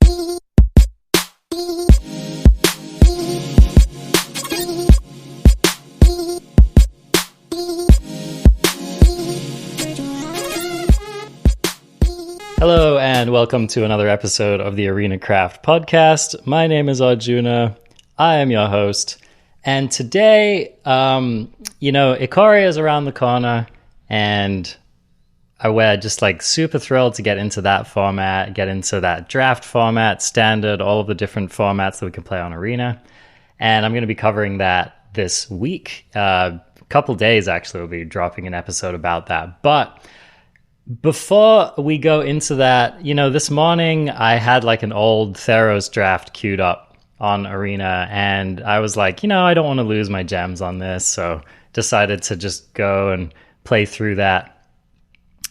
Hello and welcome to another episode of the Arena Craft podcast. My name is Arjuna. I am your host. And today, Ikoria is around the corner and we're just like super thrilled to get into that format, get into that draft format, standard, all of the different formats that we can play on Arena. And I'm going to be covering that this week. A couple days, actually, we'll be dropping an episode about that. But before we go into that, this morning I had like an old Theros draft queued up on Arena, and I was like, I don't want to lose my gems on this, so decided to just go and play through that.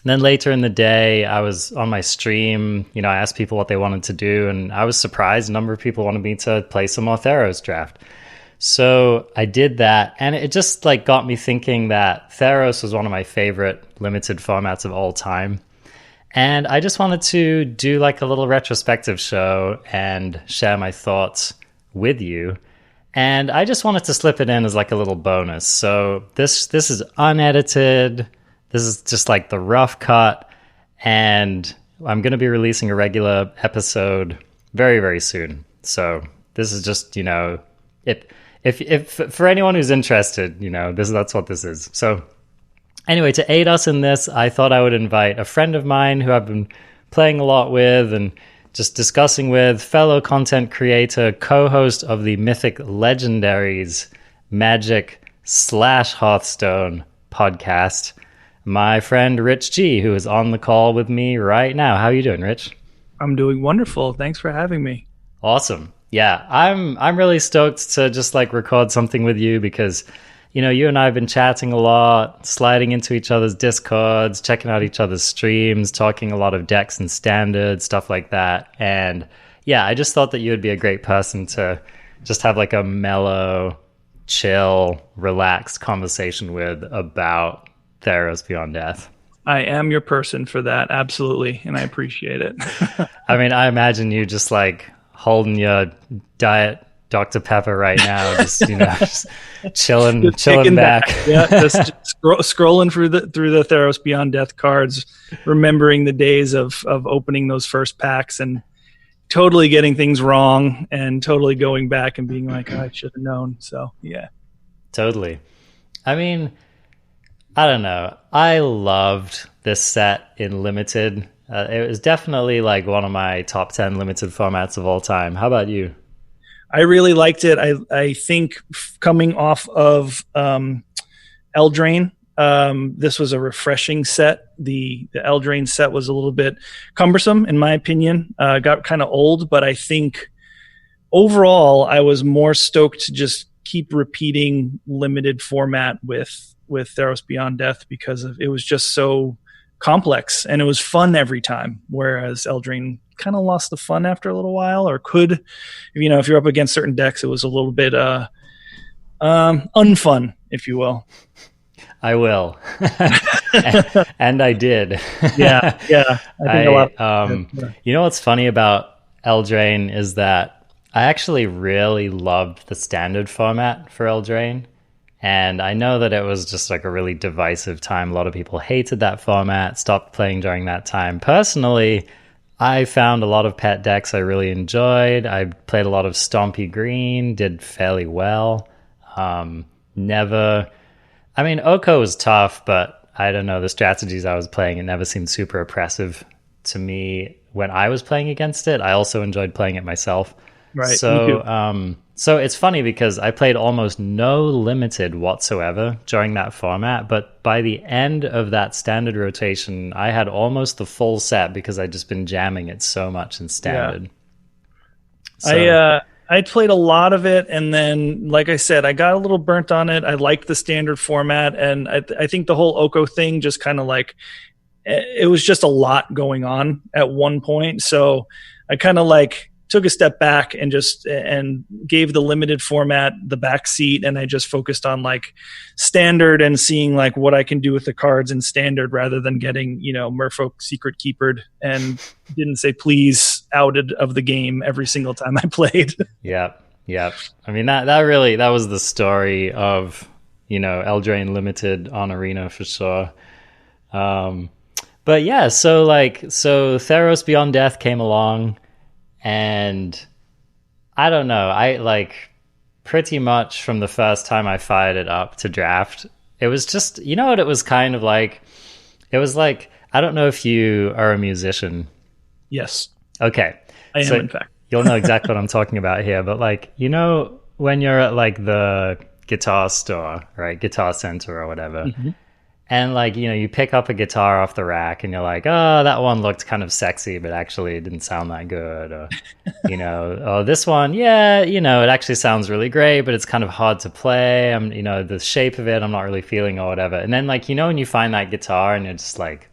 And then later in the day, I was on my stream, I asked people what they wanted to do, and I was surprised a number of people wanted me to play some more Theros draft. So I did that, and it just like got me thinking that Theros was one of my favorite limited formats of all time. And I just wanted to do like a little retrospective show and share my thoughts with you. And I just wanted to slip it in as like a little bonus. So this is unedited. This is just like the rough cut. And I'm going to be releasing a regular episode very, very soon. So this is just, if for anyone who's interested, that's what this is. So anyway, to aid us in this, I thought I would invite a friend of mine who I've been playing a lot with and just discussing with, fellow content creator, co-host of the Mythic Legendaries Magic/Hearthstone podcast, my friend Rich G, who is on the call with me right now. How are you doing, Rich? I'm doing wonderful. Thanks for having me. Awesome. Yeah, I'm really stoked to just like record something with you because, you and I have been chatting a lot, sliding into each other's Discords, checking out each other's streams, talking a lot of decks and standards, stuff like that. And yeah, I just thought that you would be a great person to just have like a mellow, chill, relaxed conversation with about Theros Beyond Death. I am your person for that, absolutely, and I appreciate it. I mean, I imagine you just like holding your Diet Dr. Pepper right now, just just chilling back. Yeah, just scrolling through the Theros Beyond Death cards, remembering the days of opening those first packs and totally getting things wrong, and totally going back and being like, I should have known. So yeah, totally. I mean, I don't know. I loved this set in Limited. It was definitely like one of my top 10 limited formats of all time. How about you? I really liked it. I think coming off of Eldraine, this was a refreshing set. The Eldraine set was a little bit cumbersome, in my opinion. Got kind of old, but I think overall I was more stoked to just keep repeating limited format with Theros Beyond Death because it was just so complex and it was fun every time, whereas Eldraine kind of lost the fun after a little while, or could, if you're up against certain decks, it was a little bit unfun, if you will. I will. and I did. Yeah. I think a lot. What's funny about Eldraine is that I actually really loved the standard format for Eldraine. And I know that it was just like a really divisive time. A lot of people hated that format, stopped playing during that time. Personally, I found a lot of pet decks I really enjoyed. I played a lot of Stompy Green, did fairly well. Oko was tough, but I don't know, the strategies I was playing, it never seemed super oppressive to me when I was playing against it. I also enjoyed playing it myself. Right. So it's funny because I played almost no limited whatsoever during that format, but by the end of that standard rotation, I had almost the full set because I'd just been jamming it so much in standard. Yeah. I played a lot of it, and then, like I said, I got a little burnt on it. I liked the standard format, and I think the whole Oko thing just kind of like, it was just a lot going on at one point. So I kind of like took a step back and gave the limited format the back seat, and I just focused on like standard and seeing like what I can do with the cards in standard rather than getting, Merfolk Secret Keepered, and didn't say please outed of the game every single time I played. Yep. I mean, that was the story of, Eldraine Limited on Arena for sure. But yeah, so Theros Beyond Death came along, and I don't know, I pretty much from the first time I fired it up to draft, it was just, what it was kind of like? It was like, I don't know if you are a musician. Yes. Okay. I am, in fact. You'll know exactly what I'm talking about here, but when you're at the guitar store, right? Guitar Center or whatever. Mm-hmm. And you pick up a guitar off the rack and you're like, oh, that one looked kind of sexy, but actually it didn't sound that good. Or, oh, this one, yeah, it actually sounds really great, but it's kind of hard to play. The shape of it, I'm not really feeling or whatever. And then when you find that guitar and you're just like,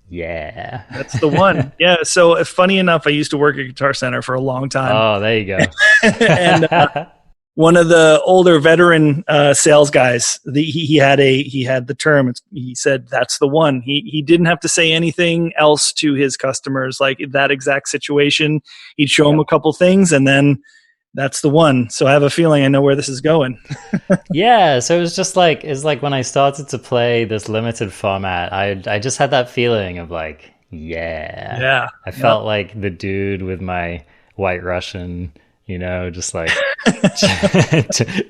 yeah, that's the one. Yeah. So funny enough, I used to work at Guitar Center for a long time. Oh, there you go. And one of the older veteran sales guys, he had the term. He said that's the one. He didn't have to say anything else to his customers, like that exact situation. He'd show them a couple things, and then that's the one. So I have a feeling I know where this is going. Yeah, so it was just it's like when I started to play this limited format, I just had that feeling of yeah. I felt like the dude with my White Russian, just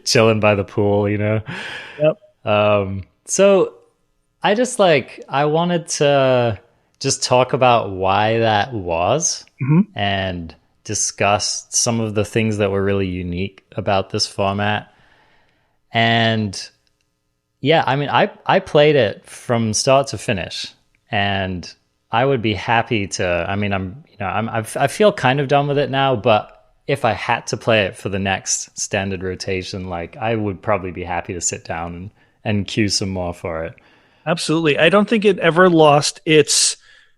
chilling by the pool, Yep. So I just I wanted to just talk about why that was, and discuss some of the things that were really unique about this format. And yeah, I mean, I played it from start to finish, and I would be happy to, I feel kind of done with it now, but if I had to play it for the next standard rotation, I would probably be happy to sit down and queue some more for it. Absolutely. I don't think it ever lost its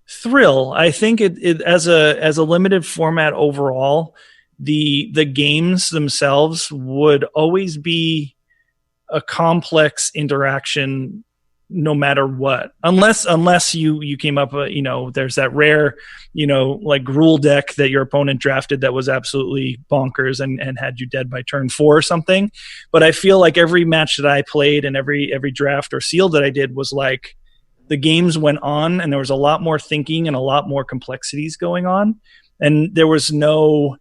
thrill. I think it as a limited format overall, the games themselves would always be a complex interaction no matter what, unless you came up there's that rare rule deck that your opponent drafted that was absolutely bonkers and had you dead by turn 4 or something. But I feel like every match that I played and every draft or seal that I did was the games went on, and there was a lot more thinking and a lot more complexities going on, and there was no,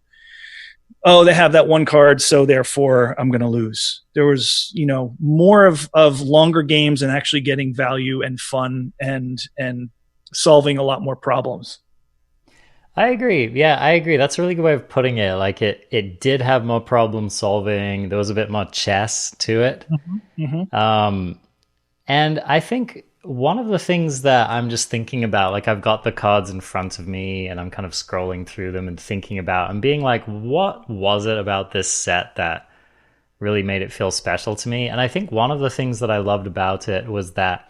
oh, they have that one card, so therefore I'm going to lose. There was, more of longer games and actually getting value and fun and solving a lot more problems. I agree. Yeah, I agree. That's a really good way of putting it. It did have more problem solving. There was a bit more chess to it. And I think one of the things that I'm just thinking about, I've got the cards in front of me and I'm kind of scrolling through them and thinking about and being what was it about this set that really made it feel special to me? And I think one of the things that I loved about it was that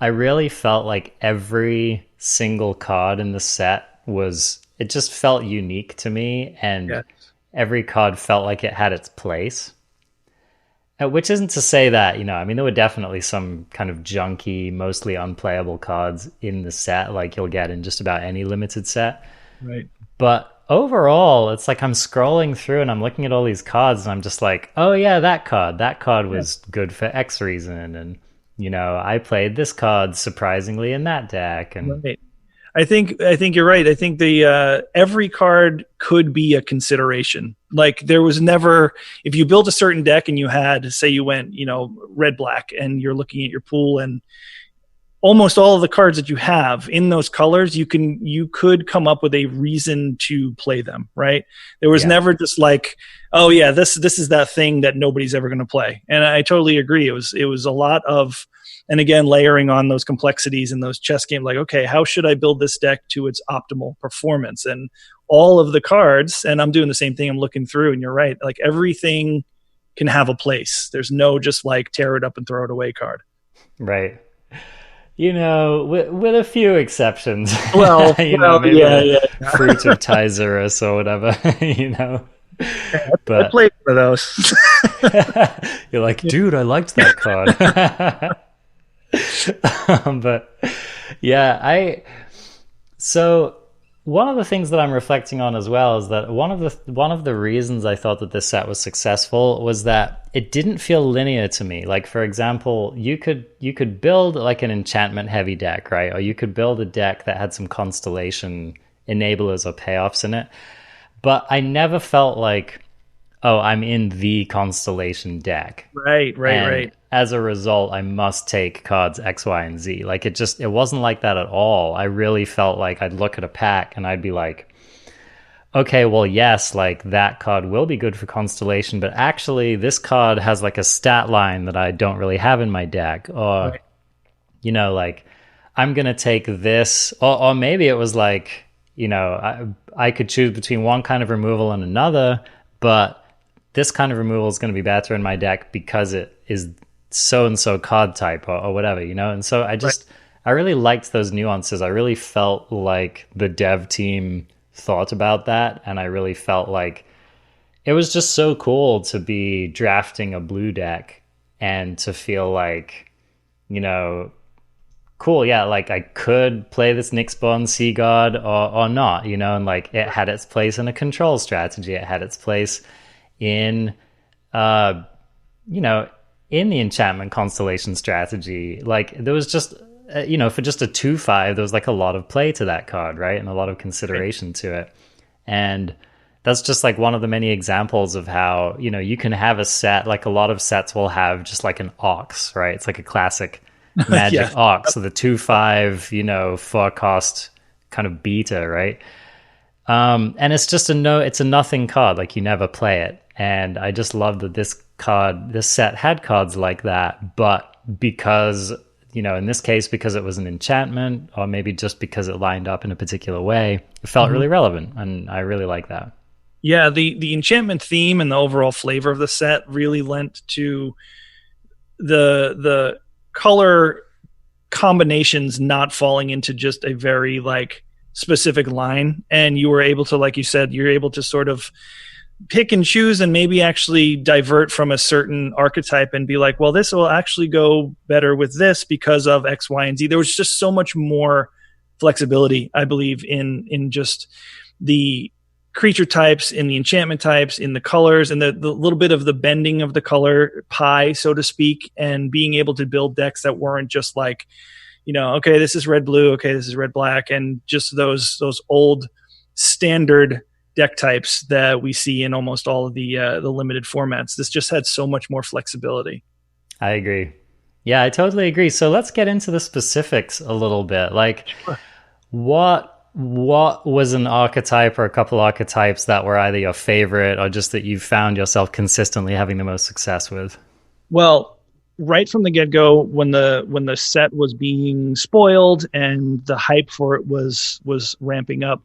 I really felt like every single card in the set it just felt unique to me, and every card felt like it had its place. Which isn't to say that, there were definitely some kind of junky, mostly unplayable cards in the set, like you'll get in just about any limited set. Right. But overall, it's I'm scrolling through and I'm looking at all these cards and I'm just like, oh yeah, that card was good for X reason. And, I played this card surprisingly in that deck. And right. I think you're right. I think the every card could be a consideration. There was never, if you built a certain deck and you had, say you went, red black, and you're looking at your pool, and almost all of the cards that you have in those colors, you could come up with a reason to play them, right? There was never just oh yeah, this is that thing that nobody's ever going to play. And I totally agree. It was a lot of, and again, layering on those complexities in those chess games, okay, how should I build this deck to its optimal performance? And all of the cards, and I'm doing the same thing, I'm looking through, and you're right, everything can have a place. There's no just tear it up and throw it away card. Right. With a few exceptions. Well, maybe Fruit of Tyzurus or whatever, But I played for those. You're like, dude, I liked that card. But yeah, so one of the things that I'm reflecting on as well is that one of the reasons I thought that this set was successful was that it didn't feel linear to me. Like, for example, you could build like an enchantment heavy deck, right? Or you could build a deck that had some constellation enablers or payoffs in it. But I never felt like, oh, I'm in the constellation deck. Right. As a result, I must take cards X, Y, and Z. Like, it wasn't like that at all. I really felt like I'd look at a pack and I'd be like, okay, well, yes, like that card will be good for constellation, but actually this card has like a stat line that I don't really have in my deck. Or, Right. Like I'm going to take this, or maybe it was like, I could choose between one kind of removal and another, but this kind of removal is going to be better in my deck because it is so and so card type or whatever, and so I really liked those nuances. I really felt like the dev team thought about that, and I really felt like it was just so cool to be drafting a blue deck and to feel like, cool, yeah, like I could play this Nyxborn Sea God or not, and like it had its place in a control strategy. It had its place in in the enchantment constellation strategy. Like there was just for just a 2/5 there was like a lot of play to that card, right, and a lot of consideration to it. And that's just like one of the many examples of how you can have a set, like a lot of sets will have just like an Ox, right? It's like a classic Magic Ox, so the 2/5 4-cost kind of beta, right? And it's just it's a nothing card, like you never play it. And I just love that this set had cards like that, but because in this case, because it was an enchantment, or maybe just because it lined up in a particular way, it felt really relevant, and I really like that. Yeah, the enchantment theme and the overall flavor of the set really lent to the color combinations not falling into just a very like specific line, and you were able to, like you said, you're able to sort of pick and choose and maybe actually divert from a certain archetype and be like, well, this will actually go better with this because of X, Y, and Z. There was just so much more flexibility, I believe, in just the creature types, in the enchantment types, in the colors, and the little bit of the bending of the color pie, so to speak, and being able to build decks that weren't just like, okay, this is red blue, okay, this is red black, and just those old standard deck types that we see in almost all of the limited formats. This just had so much more flexibility. I agree. Yeah, I totally agree. So let's get into the specifics a little bit. Like, Sure. what was an archetype or a couple archetypes that were either your favorite or just that you found yourself consistently having the most success with? Well, right from the get-go, when the set was being spoiled and the hype for it was ramping up,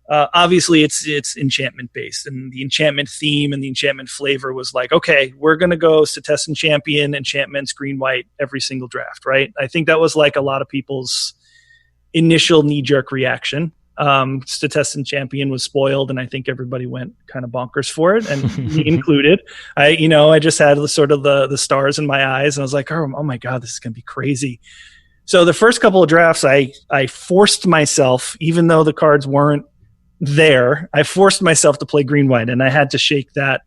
obviously it's enchantment based, and the enchantment theme and the enchantment flavor was like, okay, we're going to go Setessan Champion, enchantments, green, white, every single draft, right? I think that was like a lot of people's initial knee-jerk reaction. Setessan Champion was spoiled, and I think everybody went kind of bonkers for it, and me included. I just had the stars in my eyes, and I was like, oh my God, this is going to be crazy. So the first couple of drafts, I forced myself, even though the cards weren't there, I forced myself to play green white, and I had to shake that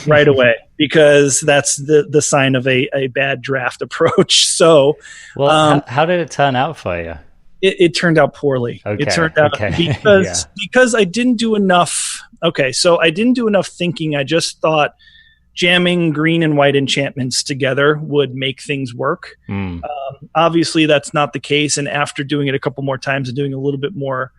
right away because that's the sign of a bad draft approach. So, well, how did it turn out for you? It turned out poorly. Okay. It turned out because I didn't do enough. Okay, so I didn't do enough thinking. I just thought jamming green and white enchantments together would make things work. Obviously, that's not the case. And after doing it a couple more times and doing a little bit more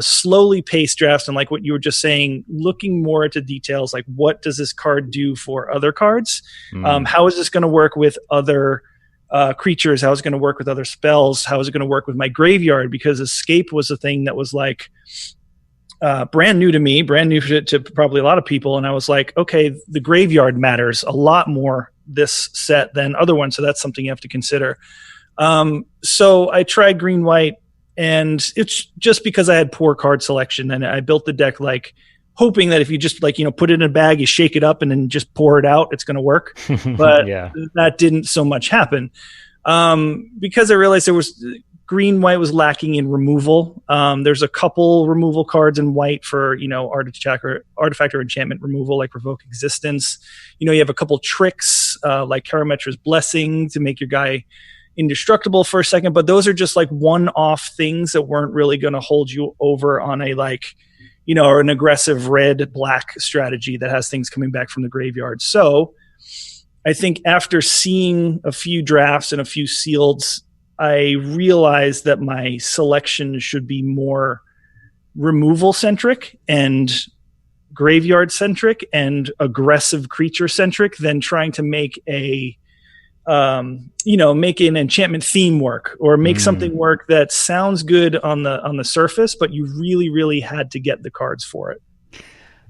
slowly paced drafts, and like what you were just saying, looking more into details, like what does this card do for other cards? How is this going to work with other creatures? How is it going to work with other spells? How is it going to work with my graveyard? Because escape was a thing that was like brand new to me, brand new to probably a lot of people. And I was like, okay, the graveyard matters a lot more this set than other ones. So that's something you have to consider. So I tried green white, and it's just because I had poor card selection, and I built the deck like hoping that if you just put it in a bag, you shake it up and then just pour it out, it's going to work. But that didn't so much happen because I realized green-white was lacking in removal. There's a couple removal cards in white for, artifact or enchantment removal, like Revoke Existence. You have a couple tricks, like Karametra's Blessing to make your guy indestructible for a second, but those are just like one-off things that weren't really going to hold you over on a or an aggressive red-black strategy that has things coming back from the graveyard. So I think after seeing a few drafts and a few sealeds, I realized that my selection should be more removal-centric and graveyard-centric and aggressive creature-centric than trying to make make an enchantment theme work or make something work that sounds good on the surface, but you really, really had to get the cards for it.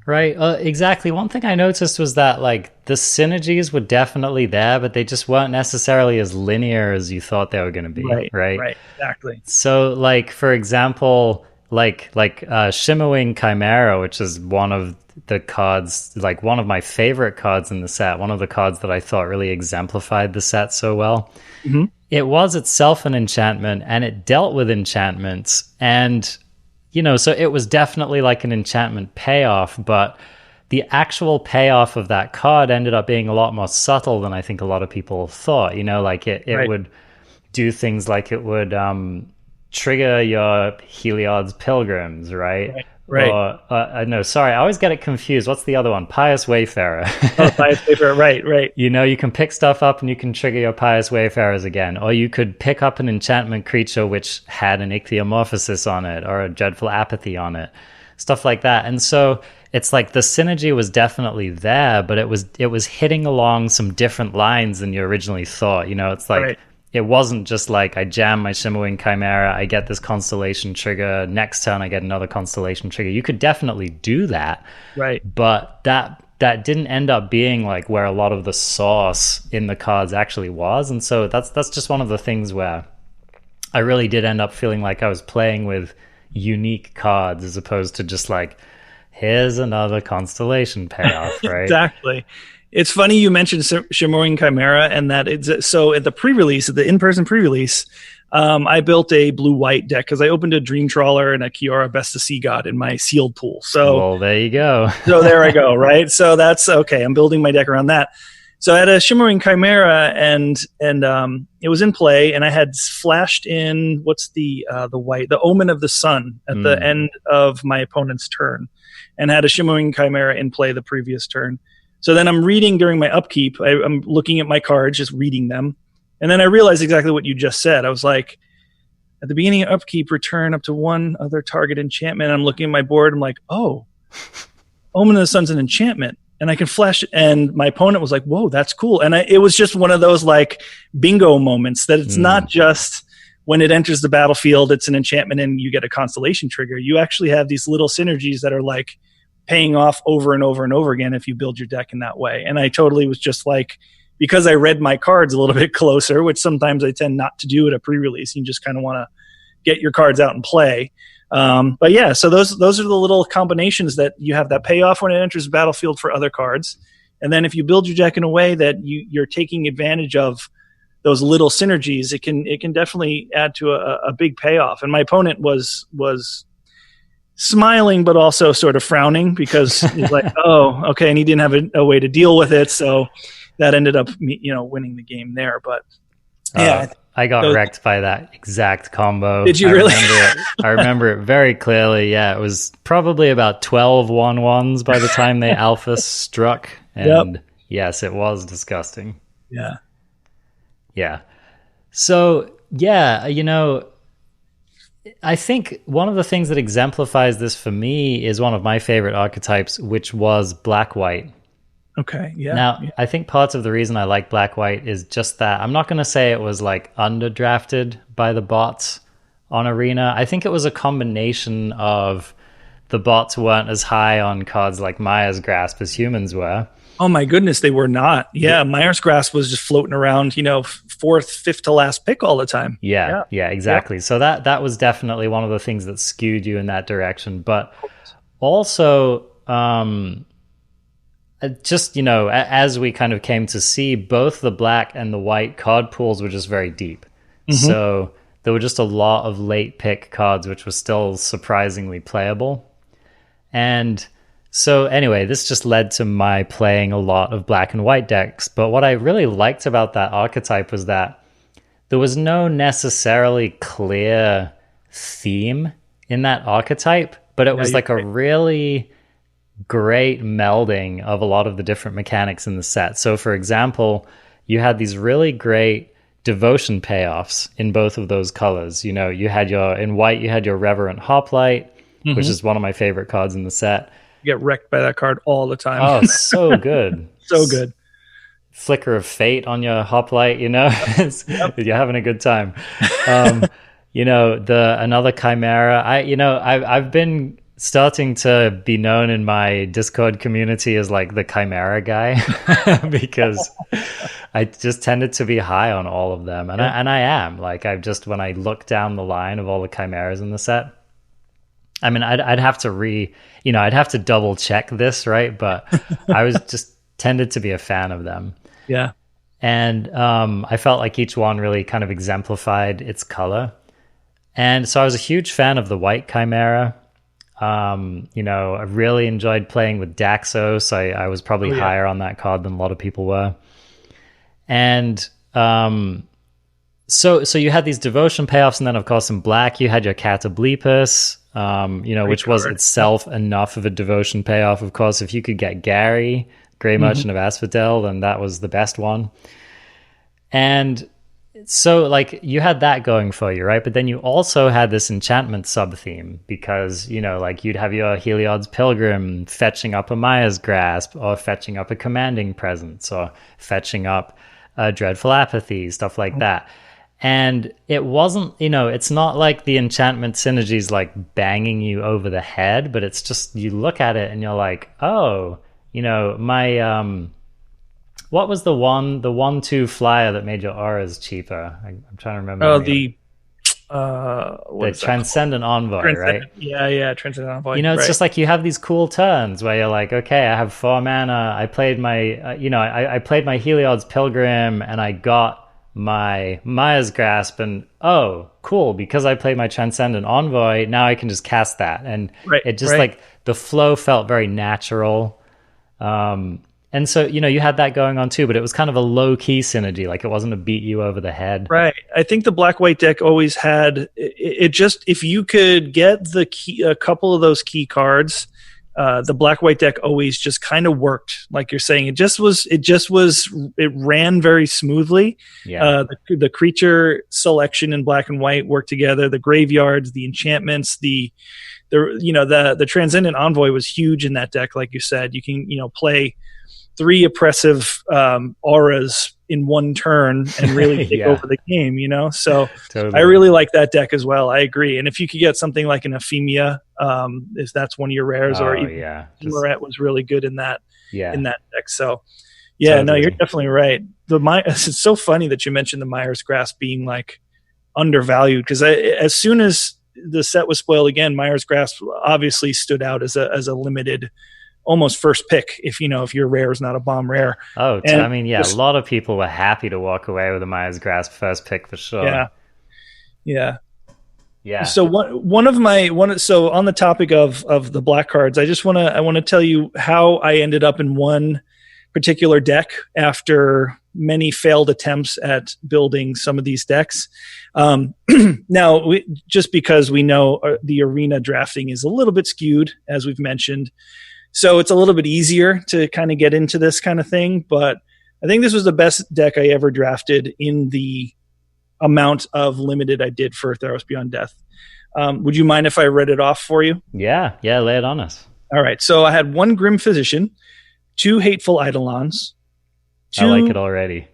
Right, exactly. One thing I noticed was that the synergies were definitely there, but they just weren't necessarily as linear as you thought they were going to be. Right, exactly. So, for example, Shimmerwing Chimera, which is one of the cards, one of my favorite cards in the set, one of the cards that I thought really exemplified the set so well. Mm-hmm. It was itself an enchantment, and it dealt with enchantments, and so it was definitely an enchantment payoff, but the actual payoff of that card ended up being a lot more subtle than I think a lot of people thought. It would do things like it would trigger your Heliod's Pilgrims, right? Right. Or, no, sorry, I always get it confused. What's the other one? Pious Wayfarer. Pious Wayfarer, right. You can pick stuff up and you can trigger your Pious Wayfarers again. Or you could pick up an enchantment creature which had an Ichthyomorphosis on it or a Dreadful Apathy on it. Stuff like that. And so it's the synergy was definitely there, but it was hitting along some different lines than you originally thought. It's right. It wasn't just I jam my Shimmerwing Chimera, I get this Constellation trigger, next turn I get another Constellation trigger. You could definitely do that. Right. But that didn't end up being where a lot of the sauce in the cards actually was. And so that's just one of the things where I really did end up feeling like I was playing with unique cards as opposed to just here's another Constellation payoff, right? Exactly. It's funny you mentioned Shimmerwing Chimera, and that it's so at the pre-release, at the in-person pre-release, I built a blue-white deck because I opened a Dream Trawler and a Kiora Best of Sea God in my sealed pool. So, well, there you go. So there I go, right? So that's okay. I'm building my deck around that. So I had a Shimmerwing Chimera, and it was in play, and I had flashed in what's the white, the Omen of the Sun at the end of my opponent's turn, and had a Shimmerwing Chimera in play the previous turn. So then I'm reading during my upkeep. I'm looking at my cards, just reading them. And then I realized exactly what you just said. I was like, at the beginning of upkeep, return up to one other target enchantment. I'm looking at my board. I'm like, oh, Omen of the Sun's an enchantment. And I can flash it. And my opponent was like, whoa, that's cool. And it was just one of those bingo moments that it's not just when it enters the battlefield, it's an enchantment and you get a Constellation trigger. You actually have these little synergies that are paying off over and over and over again if you build your deck in that way. And I totally was just because I read my cards a little bit closer, which sometimes I tend not to do at a pre-release. You just kind of want to get your cards out and play. But yeah, so those are the little combinations that you have that payoff when it enters the battlefield for other cards. And then if you build your deck in a way that you're taking advantage of those little synergies, it can definitely add to a big payoff. And my opponent was smiling, but also sort of frowning because he's like, oh, okay. And he didn't have a way to deal with it. So that ended up, winning the game there. But yeah, I got wrecked by that exact combo. Did you really? I remember it very clearly. Yeah, it was probably about 12 1/1s by the time they alpha struck. And yes, it was disgusting. Yeah. Yeah. So, yeah, I think one of the things that exemplifies this for me is one of my favorite archetypes, which was black-white. Okay, yeah. Now, I think parts of the reason I like black-white is just that I'm not going to say it was underdrafted by the bots on Arena. I think it was a combination of the bots weren't as high on cards like Maya's Grasp as humans were. Oh my goodness, they were not. Yeah, Myers Grasp was just floating around, fourth, fifth to last pick all the time. Yeah, exactly. So that was definitely one of the things that skewed you in that direction. But also, just, as we kind of came to see, both the black and the white card pools were just very deep. Mm-hmm. So there were just a lot of late pick cards which were still surprisingly playable. And so anyway, this just led to my playing a lot of black and white decks. But what I really liked about that archetype was that there was no necessarily clear theme in that archetype, but it was like a really great melding of a lot of the different mechanics in the set. So for example, you had these really great devotion payoffs in both of those colors. You know, you had in white, you had your Reverent Hoplite, which is one of my favorite cards in the set. You get wrecked by that card all the time. Oh, so good. So good. Flicker of Fate on your Hoplite, you know, you're having a good time. You know, another Chimera. I've been starting to be known in my Discord community as like the Chimera guy because I just tended to be high on all of them, and I am like when I look down the line of all the Chimeras in the set. I mean, I'd have to I'd have to double check this, right? But I was just tended to be a fan of them. Yeah. And I felt like each one really kind of exemplified its color. And so I was a huge fan of the white Chimera. You know, I really enjoyed playing with Daxos. I was probably higher on that card than a lot of people were. And so you had these devotion payoffs, and then of course in black you had your Catablepus, which was itself enough of a devotion payoff. Of course, if you could get Gary, Grey Merchant of Asphodel, then that was the best one. And so like you had that going for you, right? But then you also had this enchantment sub-theme because, you know, like you'd have your Heliod's Pilgrim fetching up a Maya's Grasp, or fetching up a Commanding Presence, or fetching up a Dreadful Apathy, stuff like that. And it wasn't, you know, it's not like the enchantment synergies like banging you over the head, but it's just, you look at it and you're like, oh, you know, my what was the 1/2 flyer that made your auras cheaper? I'm trying to remember. Oh, the Transcendent Envoy, right? Yeah, Transcendent Envoy. You know, it's just like you have these cool turns where you're like, okay, I have 4 mana. I played my, I played my Heliod's Pilgrim, and I got my Maya's Grasp, and oh, cool, because I played my Transcendent Envoy, now I can just cast that, and it just like the flow felt very natural. And so, you know, you had that going on too, but it was kind of a low-key synergy. Like, it wasn't to beat you over the head. Right. I think the black-white deck always had it just, if you could get a couple of those key cards, the black-white deck always just kind of worked. Like you're saying, it ran very smoothly. Yeah. The creature selection in black and white worked together. The graveyards, the enchantments, the Transcendent Envoy was huge in that deck. Like you said, you can, play 3 oppressive auras in one turn and really take over the game, So totally. I really like that deck as well. I agree. And if you could get something like an Ephemia, if that's one of your rares, or even Moret was really good in that deck. So totally. You're definitely right. It's so funny that you mentioned the Maya's Grasp being like undervalued, because as soon as the set was spoiled again, Maya's Grasp obviously stood out as a limited, almost first pick if your rare is not a bomb rare. Oh, I mean, a lot of people were happy to walk away with a Maya's Grasp first pick for sure. Yeah. So so on the topic of the black cards, I want to tell you how I ended up in one particular deck after many failed attempts at building some of these decks. Now, just because we know the arena drafting is a little bit skewed, as we've mentioned, so it's a little bit easier to kind of get into this kind of thing. But I think this was the best deck I ever drafted in the amount of limited I did for Theros Beyond Death. Would you mind if I read it off for you? Yeah, lay it on us. All right. So I had 1 Grim Physician, 2 Hateful Eidolons. I like it already.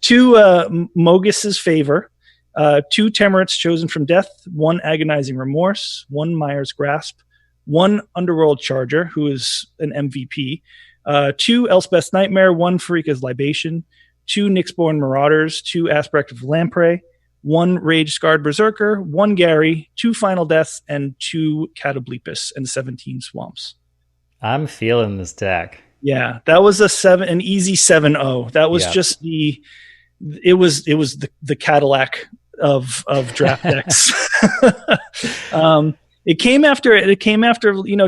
2 Mogus's Favor, 2 Temerits Chosen from Death, 1 Agonizing Remorse, 1 Maya's Grasp, 1 Underworld Charger, who is an MVP, 2 Elspeth's Nightmare, 1 Farika's Libation, 2 Nyxborn Marauders, 2 Aspect of Lamprey, 1 Rage Scarred Berserker, 1 Gary, 2 Final Deaths, and 2 Catablepus, and 17 Swamps. I'm feeling this deck. Yeah, that was an easy 7-0. That was just the Cadillac of draft decks. It came after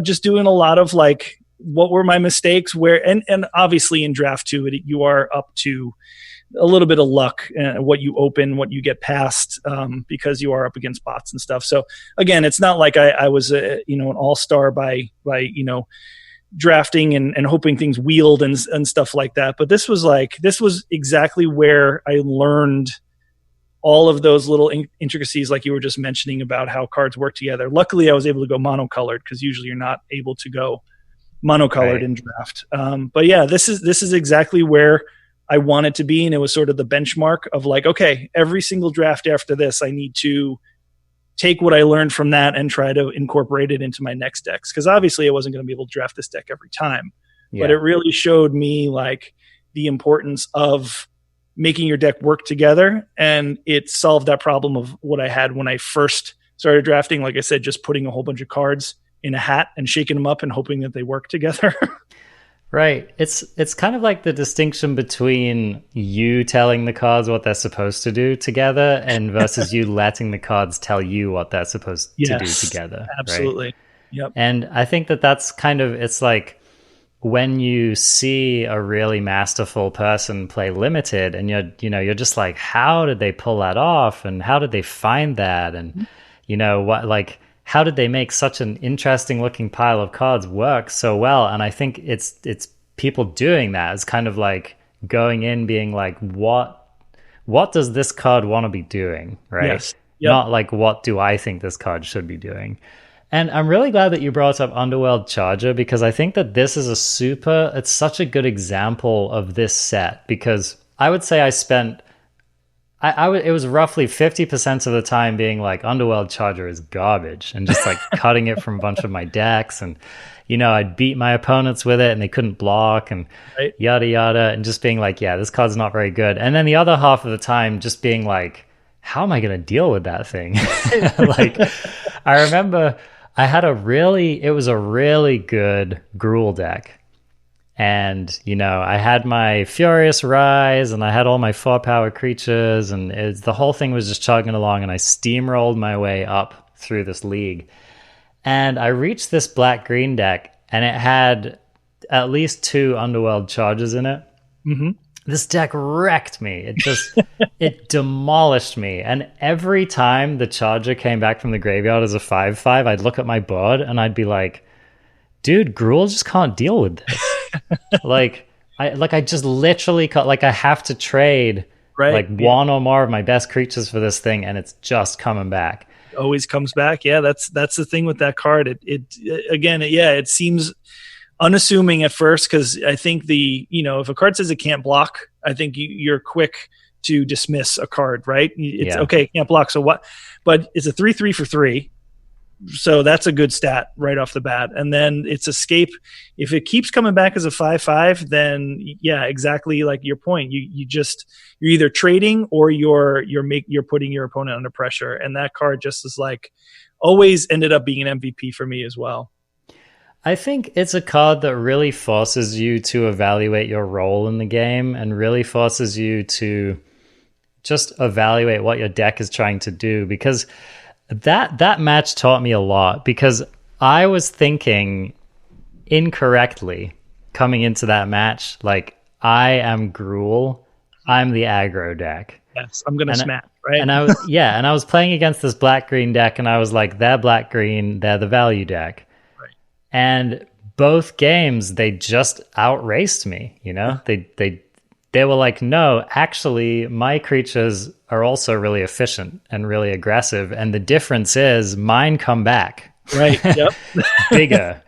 just doing a lot of like, what were my mistakes, and obviously in draft 2 you are up to a little bit of luck, what you open, what you get past, because you are up against bots and stuff. So again, it's not like I was an all-star by drafting and hoping things wheeled and stuff like that. But this was exactly where I learned all of those little intricacies, like you were just mentioning about how cards work together. Luckily, I was able to go monocolored, because usually you're not able to go monocolored in draft. But yeah, this is exactly where I wanted to be, and it was sort of the benchmark of like, okay, every single draft after this, I need to take what I learned from that and try to incorporate it into my next decks. Because obviously I wasn't going to be able to draft this deck every time, but it really showed me like the importance of making your deck work together. And it solved that problem of what I had when I first started drafting. Like I said, just putting a whole bunch of cards in a hat and shaking them up and hoping that they work together. Right. It's kind of like the distinction between you telling the cards what they're supposed to do together and versus you letting the cards tell you what they're supposed to do together. Absolutely. Right? Yep. And I think that's kind of, it's like when you see a really masterful person play limited, and you're just like, how did they pull that off, and how did they find that, and how did they make such an interesting looking pile of cards work so well? And I think it's people doing that. It's kind of like going in being like, what does this card want to be doing, right? Yes. Yep. Not like, what do I think this card should be doing? And I'm really glad that you brought up Underworld Charger, because I think that this is it's such a good example of this set, because I would say I spent, it was roughly 50% of the time being like, Underworld Charger is garbage, and just like cutting it from a bunch of my decks, and I'd beat my opponents with it and they couldn't block, and yada yada, and just being like, yeah, this card's not very good. And then the other half of the time just being like, how am I going to deal with that thing? Like, I remember I had it was a really good Gruul deck. And, I had my Furious Rise, and I had all my 4-power creatures, and the whole thing was just chugging along, and I steamrolled my way up through this league. And I reached this black-green deck, and it had at least 2 Underworld Chargers in it. Mm-hmm. This deck wrecked me. It demolished me. And every time the Charger came back from the graveyard as a 5/5, I'd look at my board, and I'd be like, dude, Gruul just can't deal with this. I just literally I have to trade one or more of my best creatures for this thing, and it's just coming back. It always comes back. Yeah, that's the thing with that card. It seems unassuming at first, because I think if a card says it can't block, I think you're quick to dismiss a card, right? It's okay, it can't block, so what? But it's a 3/3 for 3. So that's a good stat right off the bat. And then it's escape. If it keeps coming back as a 5/5, then yeah, exactly like your point. You're either trading or you're putting your opponent under pressure. And that card just is like always ended up being an MVP for me as well. I think it's a card that really forces you to evaluate your role in the game, and really forces you to just evaluate what your deck is trying to do, because that match taught me a lot, because I was thinking incorrectly coming into that match, like, I am Gruul, I'm the aggro deck. Yes, I'm going to smash, right? And I was playing against this black-green deck, and I was like, they're black-green, they're the value deck. Right. And both games, they just outraced me, They were like, no, actually, my creatures are also really efficient and really aggressive. And the difference is mine come back. Right. Yep. Bigger.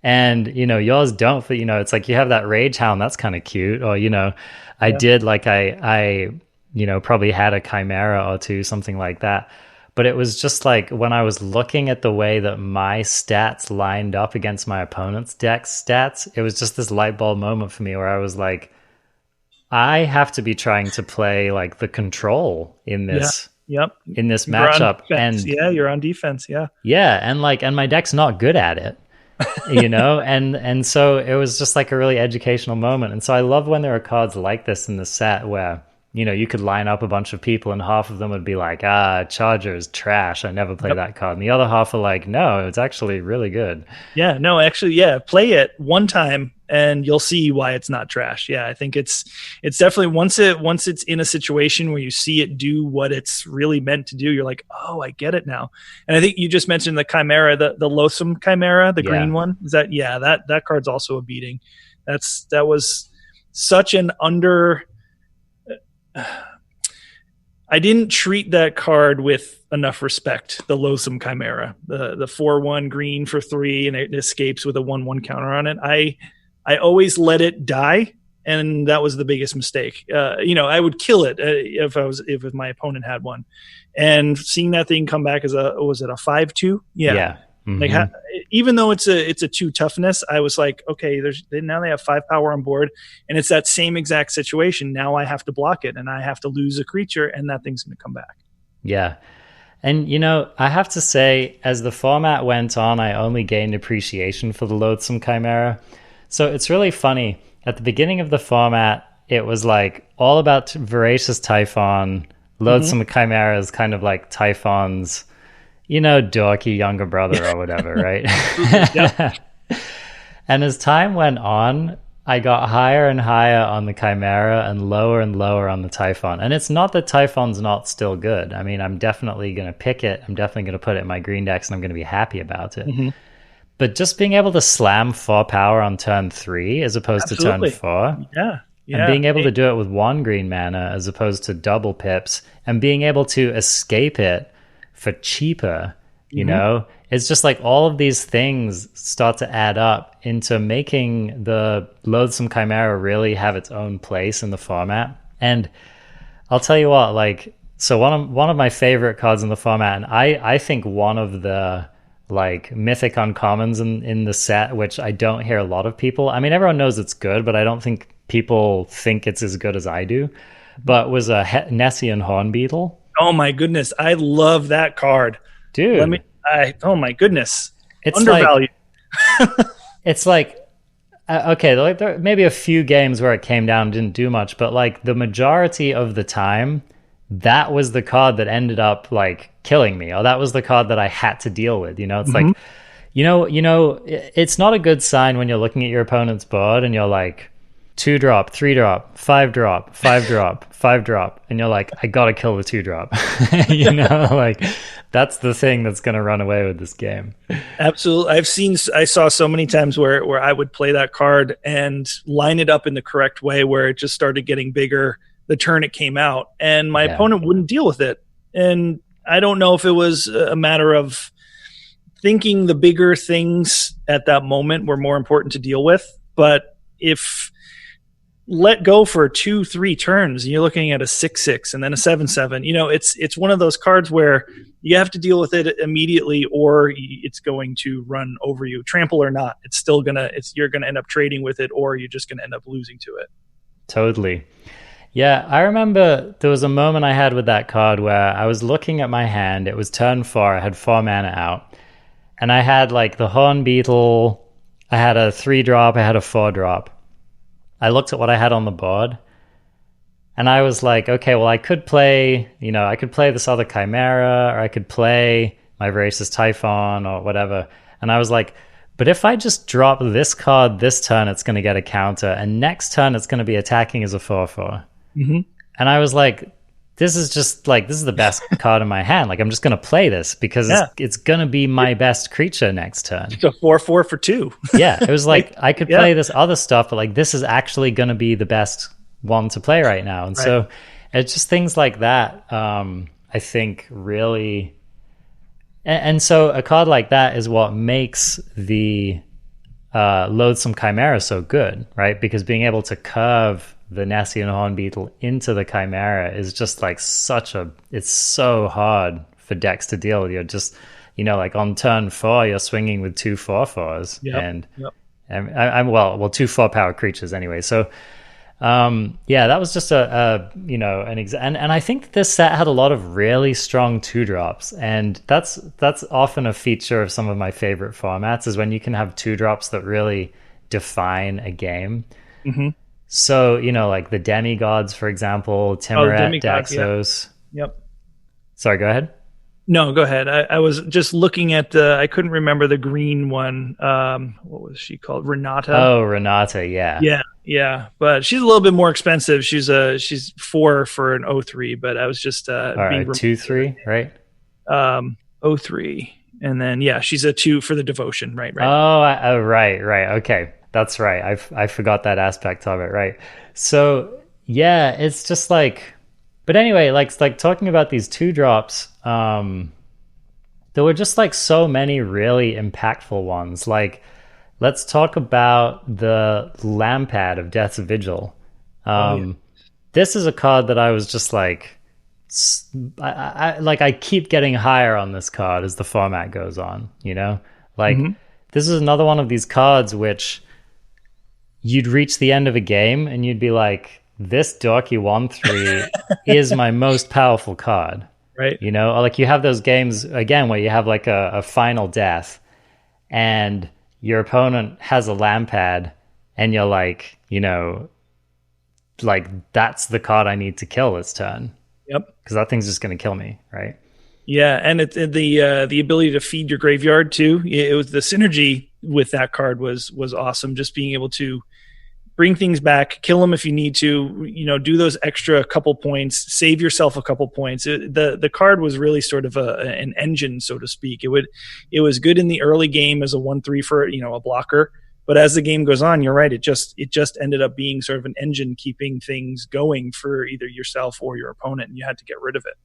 And, yours don't. But, it's like you have that Rage Hound. That's kind of cute. Or, I did like I probably had a Chimera or 2, something like that. But it was just like when I was looking at the way that my stats lined up against my opponent's deck's stats, it was just this light bulb moment for me where I was like, I have to be trying to play like the control in this, in this matchup, and you're on defense, and my deck's not good at it, and so it was just like a really educational moment. And so I love when there are cards like this in the set where you could line up a bunch of people and half of them would be like, Charger is trash, I never play that card. And the other half are like, no, it's actually really good. Yeah, no, actually, yeah, play it one time and you'll see why it's not trash. Yeah, I think it's definitely once it's in a situation where you see it do what it's really meant to do, you're like, oh, I get it now. And I think you just mentioned the Chimera, the Loathsome Chimera, the green one. Is that that card's also a beating. That was such an under. I didn't treat that card with enough respect. The Loathsome Chimera, the 4/1 green for 3, and it escapes with a 1/1 counter on it. I always let it die, and that was the biggest mistake. I would kill it if my opponent had one, and seeing that thing come back as a 5/2, yeah. Mm-hmm. Like even though it's a 2 toughness, I was like, okay, now they have 5 power on board, and it's that same exact situation. Now I have to block it, and I have to lose a creature, and that thing's going to come back. Yeah. And, I have to say, as the format went on, I only gained appreciation for the Loathsome Chimera. So it's really funny. At the beginning of the format, it was like all about Voracious Typhon. Loathsome Chimera is kind of like Typhon's, dorky younger brother or whatever, right? And as time went on, I got higher and higher on the Chimera and lower on the Typhon. And it's not that Typhon's not still good. I mean, I'm definitely going to pick it. I'm definitely going to put it in my green decks, and I'm going to be happy about it. Mm-hmm. But just being able to slam 4 power on turn 3 as opposed to turn 4. Yeah. And being able to do it with 1 green mana as opposed to double pips, and being able to escape it for cheaper, it's just like all of these things start to add up into making the Loathsome Chimera really have its own place in the format. And I'll tell you what, so one of my favorite cards in the format, and I think one of the mythic uncommons in the set, which I don't hear a lot of people. I mean, everyone knows it's good, but I don't think people think it's as good as I do. But was a Nessian Hornbeetle. Oh my goodness, I love that card, dude. Oh my goodness, it's undervalued. It's okay. There may be a few games where it came down and didn't do much, but the majority of the time, that was the card that ended up killing me, or that was the card that I had to deal with. It's it's not a good sign when you're looking at your opponent's board and you're like 2-drop, 3-drop, 5-drop, 5-drop, 5-drop, and you're like, I gotta kill the 2-drop. That's the thing that's gonna run away with this game. Absolutely. I saw so many times where I would play that card and line it up in the correct way where it just started getting bigger the turn it came out, and my opponent wouldn't deal with it. And I don't know if it was a matter of thinking the bigger things at that moment were more important to deal with, but if let go for 2-3 turns and you're looking at a 6/6 and then a 7/7, it's one of those cards where you have to deal with it immediately or it's going to run over you. Trample or not, you're gonna end up trading with it, or you're just gonna end up losing to it. Totally. Yeah, I remember there was a moment I had with that card where I was looking at my hand. It was turn 4. I had 4 mana out. And I had the Hornbeetle. I had a 3-drop. I had a 4-drop. I looked at what I had on the board. And I was like, okay, well, I could play this other Chimera, or I could play my Voracious Typhon or whatever. And I was like, but if I just drop this card this turn, it's going to get a counter. And next turn, it's going to be attacking as a 4/4. Mm-hmm. And I was like, this is the best card in my hand. I'm just going to play this because it's going to be my best creature next turn. It's a 4/4 for 2. Yeah, it was I could play this other stuff, but this is actually going to be the best one to play right now. And so it's just things like that, I think really... And so a card like that is what makes the Loathsome Chimera so good, right? Because being able to curve the Nessian Hornbeetle into the Chimera is just it's so hard for decks to deal with. You're just, on turn 4, you're swinging with 2 4/4s and I'm 2 4-power creatures anyway. So that was just and I think this set had a lot of really strong 2-drops, and that's often a feature of some of my favorite formats, is when you can have 2-drops that really define a game. Mm-hmm. So, like the demigods, for example, Oh, the Timuret, demigods. Yeah. Daxos. Yep. Sorry, go ahead. No, go ahead. I was just looking at I couldn't remember the green one. What was she called? Renata. Oh, Renata, yeah. Yeah, yeah, but she's a little bit more expensive. She's 4 for an O3, but I was just All being right, 2-3, right? O3, and then yeah, she's a 2 for the devotion. Right, right. Oh, right. Okay, that's right. I forgot that aspect of it. Right. So yeah, it's just like, but anyway, like talking about these 2 drops. There were just like so many really impactful ones. Like, let's talk about the Lampad of Death's Vigil. Yeah. This is a card that I was just like, I keep getting higher on this card as the format goes on. Like this is another one of these cards which you'd reach the end of a game and you'd be like, this dorky 1/3 is my most powerful card. Right. Or like you have those games again where you have like a final death and your opponent has a Lampad and you're like, like that's the card I need to kill this turn. Yep. Because that thing's just going to kill me, right? Yeah, and the ability to feed your graveyard too. It was the synergy with that card was awesome. Just being able to bring things back, kill them if you need to, do those extra couple points, save yourself a couple points. The card was really sort of an engine, so to speak. It was good in the early game as a 1/3 for a blocker, but as the game goes on, you're right. It just ended up being sort of an engine keeping things going for either yourself or your opponent, and you had to get rid of it.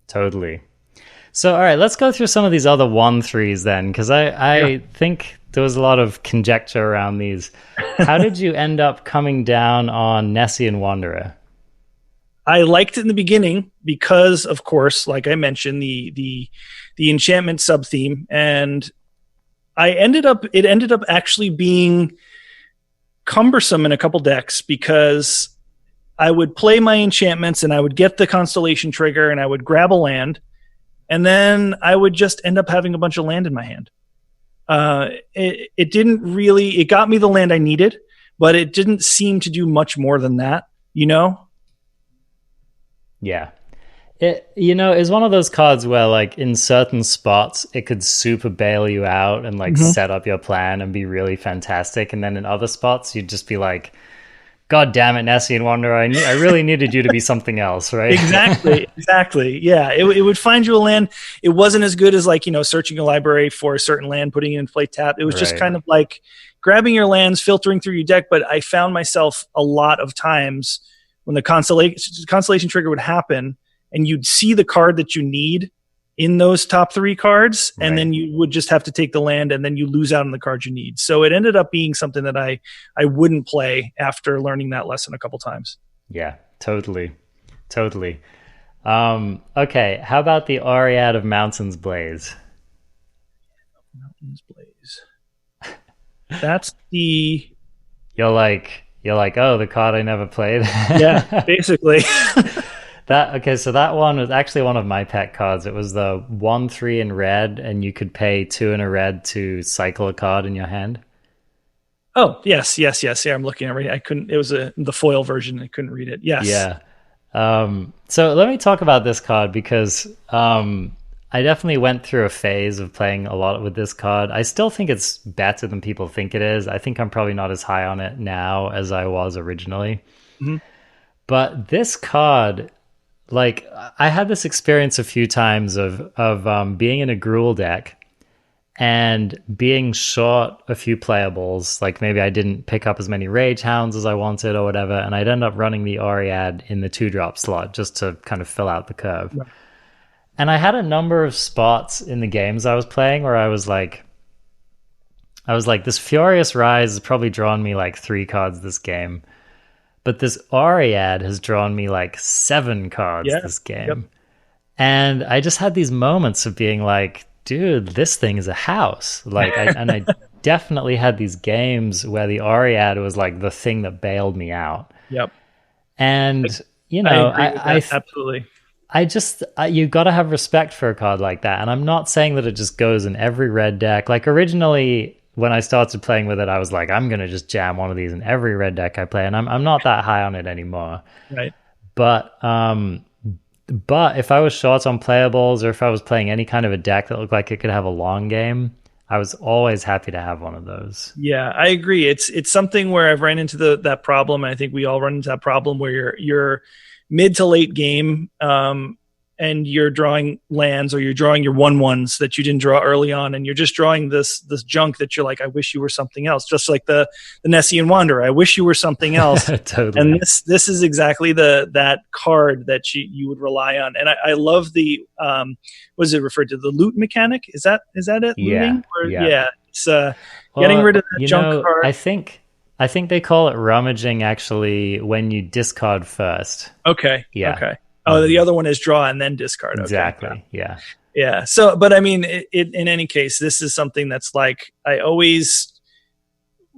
Totally. So, all right, let's go through some of these other 1/3s then, because I think there was a lot of conjecture around these. How did you end up coming down on Nessian Wanderer? I liked it in the beginning because, of course, like I mentioned, the enchantment sub theme, and it ended up actually being cumbersome in a couple decks because I would play my enchantments and I would get the constellation trigger and I would grab a land, and then I would just end up having a bunch of land in my hand. It didn't really, it got me the land I needed, but it didn't seem to do much more than that, Yeah. It is one of those cards where like in certain spots it could super bail you out and like set up your plan and be really fantastic, and then in other spots you'd just be like, God damn it, Nessian Wanderer, I really needed you to be something else, right? Exactly. Yeah, it would find you a land. It wasn't as good as like, searching a library for a certain land, putting it in play tap. It was just kind of like grabbing your lands, filtering through your deck. But I found myself a lot of times when the constellation trigger would happen and you'd see the card that you need in those top 3 cards, and then you would just have to take the land, and then you lose out on the cards you need. So it ended up being something that I wouldn't play after learning that lesson a couple times. Yeah, totally. Okay, how about the Oread of Mountains Blaze? Mountains Blaze. That's the... You're like, oh, the card I never played. Yeah, basically. So that one was actually one of my pet cards. It was the 1/3 in red, and you could pay 2 in a red to cycle a card in your hand. Oh, yes. Yeah, I'm looking at it. I couldn't. It was the foil version. I couldn't read it. Yes. Yeah. So let me talk about this card because I definitely went through a phase of playing a lot with this card. I still think it's better than people think it is. I think I'm probably not as high on it now as I was originally. But this card, like, I had this experience a few times of being in a Gruul deck and being short a few playables. Like maybe I didn't pick up as many Rage Hounds as I wanted or whatever, and I'd end up running the Oread in the 2-drop slot just to kind of fill out the curve. Right. And I had a number of spots in the games I was playing where I was like, this Furious Rise has probably drawn me like 3 cards this game. But this Oread has drawn me like 7 cards this game. Yep. And I just had these moments of being like, dude, this thing is a house. Like, I definitely had these games where the Oread was like the thing that bailed me out. Yep. And, I absolutely. You got to have respect for a card like that. And I'm not saying that it just goes in every red deck. Like originally, when I started playing with it, I was like, I'm gonna just jam one of these in every red deck I play, and I'm not that high on it anymore. Right. But if I was short on playables, or if I was playing any kind of a deck that looked like it could have a long game, I was always happy to have one of those. Yeah, I agree. It's something where I've ran into that problem, and I think we all run into that problem where you're mid to late game, and you're drawing lands, or you're drawing your 1/1s that you didn't draw early on, and you're just drawing this junk that you're like, I wish you were something else. Just like the Nessian Wanderer, I wish you were something else. Totally. And this is exactly that card that you would rely on. And I love the what is it referred to, the loot mechanic? Is that it? Yeah. Looting? Yeah. It's getting rid of that junk card. I think they call it rummaging actually when you discard first. Okay. Yeah. Okay. Oh, the other one is draw and then discard. Okay. Exactly. Yeah. Yeah. So, but I mean, in any case, this is something that's like, I always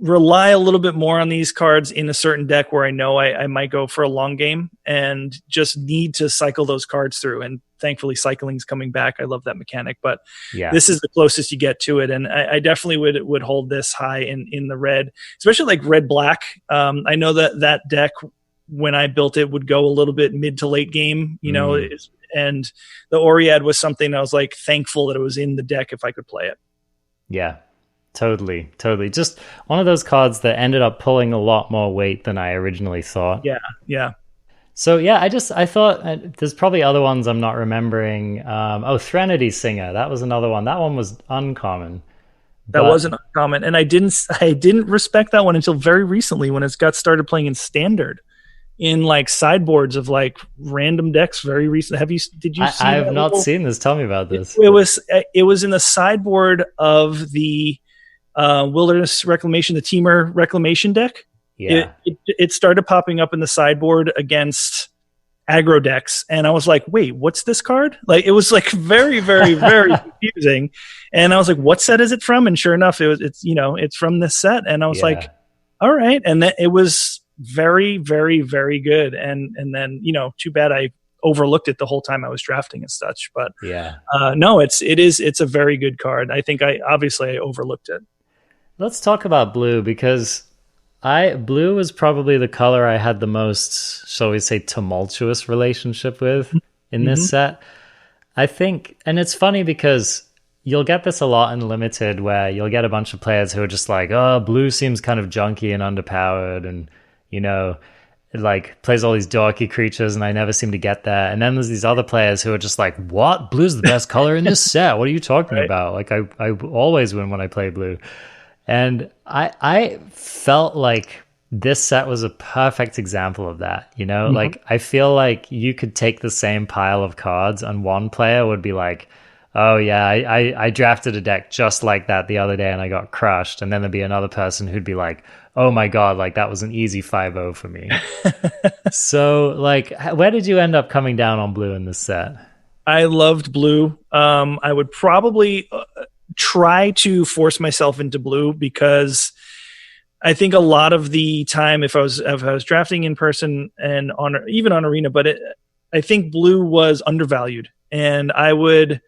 rely a little bit more on these cards in a certain deck where I know I might go for a long game and just need to cycle those cards through. And thankfully cycling's coming back. I love that mechanic, but this is the closest you get to it. And I definitely would hold this high in the red, especially like red black. I know that deck, when I built it, would go a little bit mid to late game, you know, and the Oread was something I was like thankful that it was in the deck if I could play it. Yeah, totally. Just one of those cards that ended up pulling a lot more weight than I originally thought. Yeah. So yeah, I thought there's probably other ones I'm not remembering. Threnody Singer, that was another one. That one was uncommon. That wasn't uncommon, and I didn't respect that one until very recently when it got started playing in standard, in like sideboards of like random decks. Very recent. Did you see? I have not seen this. Tell me about this. It was in the sideboard of the Wilderness Reclamation, the Teamer Reclamation deck. Yeah. It started popping up in the sideboard against aggro decks, and I was like, wait, what's this card? Like, it was like very, very, very confusing. And I was like, what set is it from? And sure enough, it's from this set. And I was like, all right. And then it was very, very, very good. And then, too bad I overlooked it the whole time I was drafting and such. But no, it's a very good card. I think I overlooked it. Let's talk about blue, because blue was probably the color I had the most, shall we say, tumultuous relationship with in this set. I think, and it's funny because you'll get this a lot in Limited, where you'll get a bunch of players who are just like, oh, blue seems kind of junky and underpowered, and, it like plays all these dorky creatures, and I never seem to get that. And then there's these other players who are just like, what? Blue's the best color in this set. What are you talking about? Like, I always win when I play blue. And I felt like this set was a perfect example of that, Like, I feel like you could take the same pile of cards and one player would be like, oh yeah, I drafted a deck just like that the other day and I got crushed. And then there'd be another person who'd be like, oh my God, like that was an easy 5-0 for me. So like, where did you end up coming down on blue in this set? I loved blue. I would probably try to force myself into blue, because I think a lot of the time, if I was drafting in person and even on Arena, but I think blue was undervalued, and I would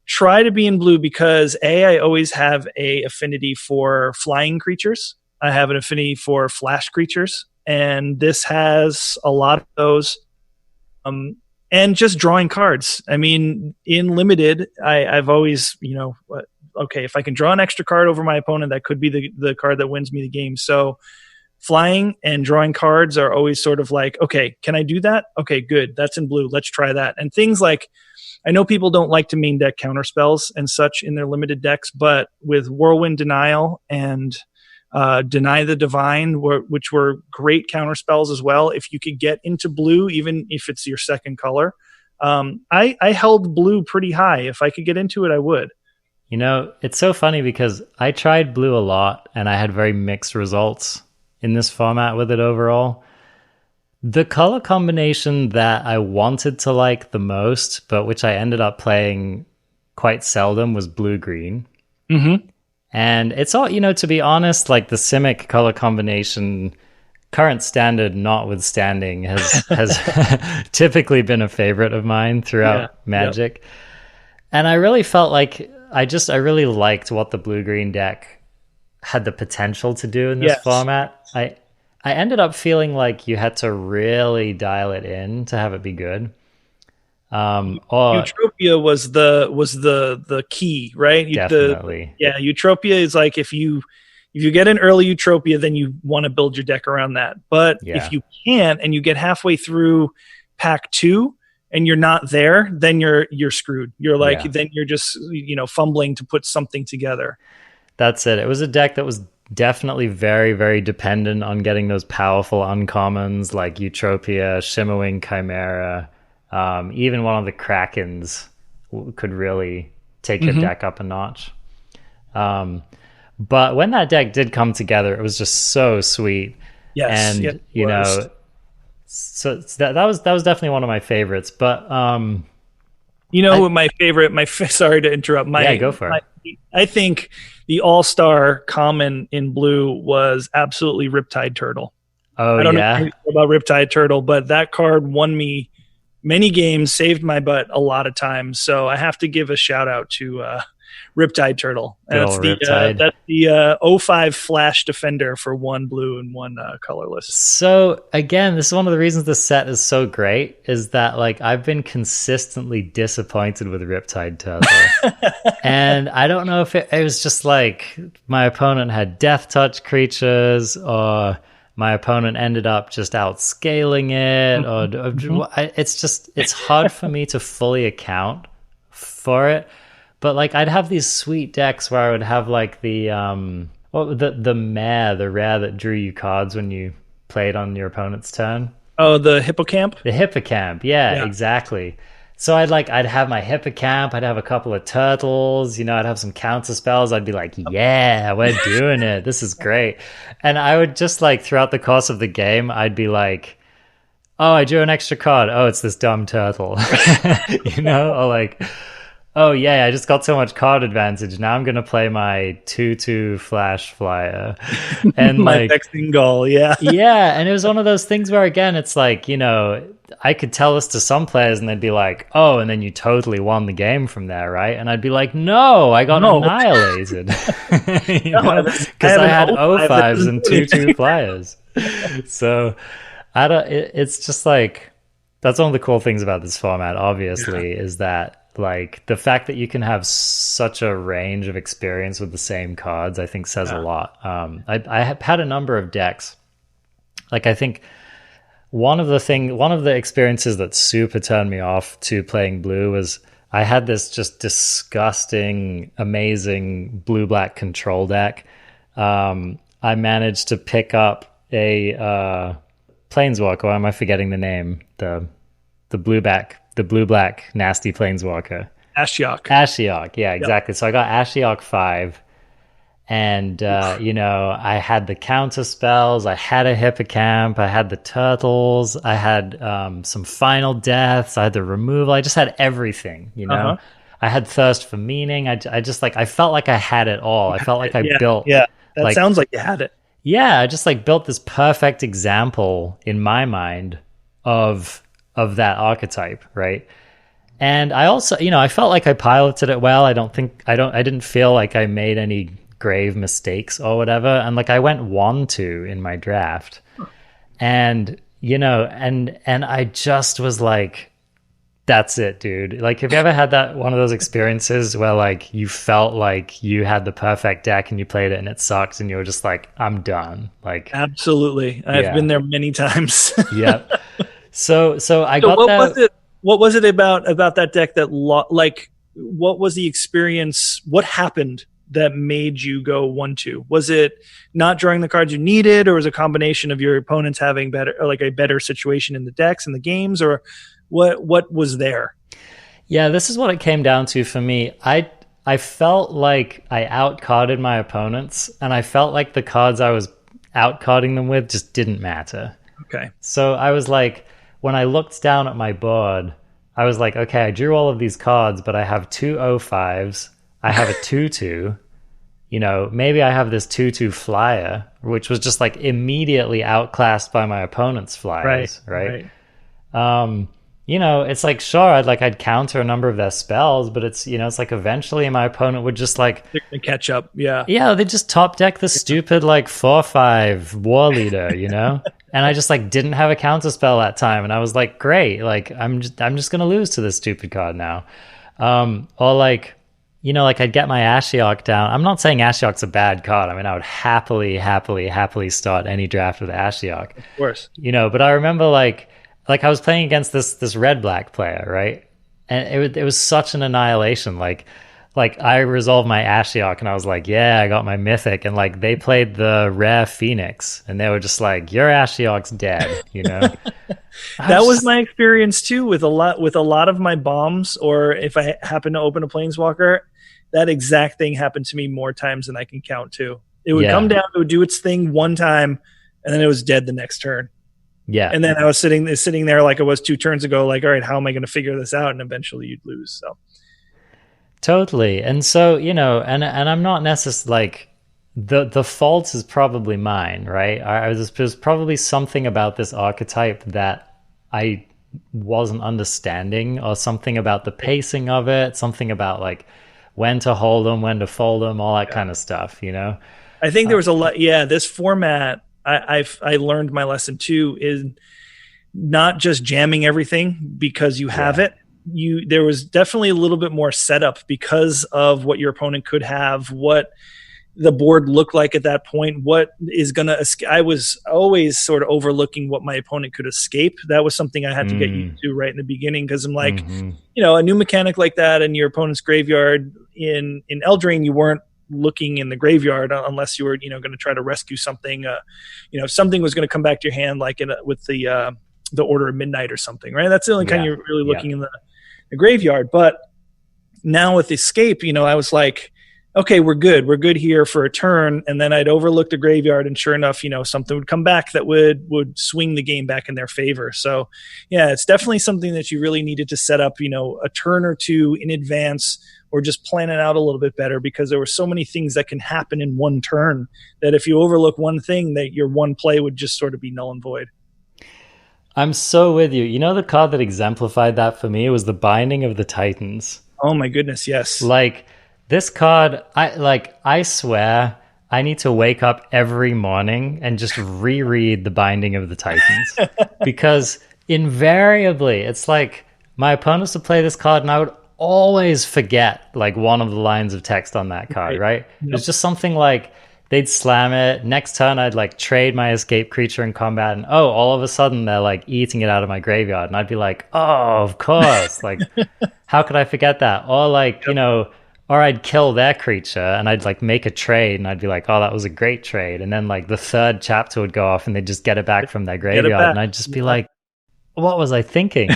try to be in blue because I always have a affinity for flying creatures. I have an affinity for flash creatures, and this has a lot of those. And just drawing cards. I mean, in Limited, I've always, okay, if I can draw an extra card over my opponent, that could be the card that wins me the game. So flying and drawing cards are always sort of like, okay, can I do that? Okay, good. That's in blue. Let's try that. And things like, I know people don't like to main deck counter spells and such in their Limited decks, but with Whirlwind Denial and Deny the Divine, which were great counter spells as well, if you could get into blue, even if it's your second color, I held blue pretty high. If I could get into it, I would. It's so funny because I tried blue a lot and I had very mixed results in this format with it overall. The color combination that I wanted to like the most, but which I ended up playing quite seldom, was blue-green. Mm-hmm. And it's all, to be honest, like the Simic color combination, current standard notwithstanding, has typically been a favorite of mine throughout Magic. Yep. And I really felt like I really liked what the blue-green deck had the potential to do in this Yes. format. I ended up feeling like you had to really dial it in to have it be good. Or Eutropia was the key, right? definitely. Eutropia is like if you get an early Eutropia, then you want to build your deck around that. But Yeah. if you can't and you get halfway through pack 2 and you're not there, then you're screwed. You're like then you're just fumbling to put something together. That's it. It was a deck that was definitely very, very dependent on getting those powerful uncommons like Eutropia, Shimmerwing Chimera. Even one of the Krakens could really take your deck up a notch. But when that deck did come together, it was just so sweet. Yes, and so that was definitely one of my favorites. But my favorite, sorry to interrupt. Go for it. I think the all-star common in blue was absolutely Riptide Turtle. I don't know about Riptide Turtle, but that card won me many games, saved my butt a lot of times. So I have to give a shout out to Riptide Turtle. That's the 05 Flash Defender for 1 blue and 1 colorless. So again, this is one of the reasons this set is so great, is that like I've been consistently disappointed with Riptide Turtle. And I don't know if it was just like my opponent had Death Touch creatures, or my opponent ended up just outscaling it, or it's hard for me to fully account for it. But like I'd have these sweet decks where I would have like the rare that drew you cards when you played on your opponent's turn. Oh, the Hippocamp? The Hippocamp, yeah, exactly. So I'd have my Hippocamp, I'd have a couple of turtles, I'd have some counter spells. I'd be like, yeah, we're doing it. This is great. And I would just like throughout the course of the game, I'd be like, oh, I drew an extra card. Oh, it's this dumb turtle. Or like, oh yeah, I just got so much card advantage. Now I'm gonna play my 2/2 Flash Flyer, and my Vexing Gull, yeah. And it was one of those things where again, it's like I could tell this to some players, and they'd be like, "Oh," and then you totally won the game from there, right? And I'd be like, "No, I got annihilated," because I had 05s and 2/2 Flyers. So I don't. It's just like that's one of the cool things about this format. Obviously, is that. Like the fact that you can have such a range of experience with the same cards, I think says a lot. I have had a number of decks. Like I think one of the experiences that super turned me off to playing blue was I had this just disgusting, amazing blue-black control deck. I managed to pick up a Planeswalker. Why am I forgetting the name? The blue-black nasty Planeswalker. Ashiok, yeah, exactly. Yep. So I got Ashiok 5, and I had the counter spells, I had a Hippocamp, I had the turtles, I had some final deaths, I had the removal, I just had everything, I had Thirst for Meaning. I just like I felt like I had it all. I felt like I built. Yeah, that sounds like you had it. Yeah, I just like built this perfect example in my mind of that archetype, right? And I also, I felt like I piloted it well. I didn't feel like I made any grave mistakes or whatever. And like I went 1-2 in my draft, and and I just was like, that's it, dude. Like, have you ever had one of those experiences where like you felt like you had the perfect deck and you played it and it sucked and you were just like, I'm done? Like, absolutely, I've been there many times. Yep. So I got that. What was it about that deck that what was the experience? What happened that made you go 1-2? Was it not drawing the cards you needed, or was it a combination of your opponents having a better situation in the decks and the games, or what was there? Yeah, this is what it came down to for me. I felt like I outcarded my opponents, and I felt like the cards I was outcarding them with just didn't matter. Okay. So I was like, when I looked down at my board, I was like, okay, I drew all of these cards, but I have 2 05s. I have a 2/2. Maybe I have this 2/2 Flyer, which was just like immediately outclassed by my opponent's Flyers, right? it's like, sure, I'd counter a number of their spells, but it's like eventually my opponent would just like, They're gonna catch up. Yeah. yeah, they just top deck the stupid like 4/5 war leader. And I just like didn't have a counter spell that time, and I was like, great, like I'm just gonna lose to this stupid card now. Or like, like I'd get my Ashiok down. I'm not saying Ashiok's a bad card. I mean, I would happily start any draft with Ashiok. Of course. But I remember like I was playing against this red black player, right? And it was such an annihilation. Like I resolved my Ashiok and I was like, yeah, I got my Mythic, and like they played the rare Phoenix and they were just like, your Ashiok's dead, That was my experience too with a lot of my bombs, or if I happen to open a planeswalker, that exact thing happened to me more times than I can count too. It would come down, it would do its thing one time, and then it was dead the next turn. Yeah. And then I was sitting there like it was 2 turns ago, like, all right, how am I going to figure this out? And eventually you'd lose. So totally. And so, and I'm not necessarily like the fault is probably mine, right? There's probably something about this archetype that I wasn't understanding, or something about the pacing of it, something about like when to hold them, when to fold them, all that kind of stuff, I think there was a lot. Yeah, this format, I learned my lesson too, is not just jamming everything because you have it. There was definitely a little bit more setup because of what your opponent could have, what the board looked like at that point, what is going to escape. I was always sort of overlooking what my opponent could escape. That was something I had to get used to right in the beginning, because I'm like, a new mechanic like that in your opponent's graveyard in Eldraine, you weren't looking in the graveyard unless you were going to try to rescue something. Something was going to come back to your hand, like with the Order of Midnight or something, right? That's the only kind you're really looking in the graveyard. But now with Escape, I was like, okay, we're good here for a turn. And then I'd overlook the graveyard, and sure enough, something would come back that would swing the game back in their favor. So yeah, it's definitely something that you really needed to set up, a turn or two in advance, or just plan it out a little bit better, because there were so many things that can happen in one turn that if you overlook one thing, that your one play would just sort of be null and void. I'm so with you. The card that exemplified that for me was the Binding of the Titans. Oh my goodness, yes. Like this card, I swear I need to wake up every morning and just reread the Binding of the Titans, because invariably it's like my opponents would play this card and I would always forget like one of the lines of text on that card, right? Yep. It's just something like they'd slam it. Next turn, I'd like trade my escape creature in combat, and all of a sudden they're like eating it out of my graveyard, and I'd be like, oh, of course, like how could I forget that? Or like or I'd kill their creature and I'd like make a trade, and I'd be like, oh, that was a great trade, and then like the third chapter would go off and they'd just get it back from their graveyard, and I'd just be like, what was I thinking?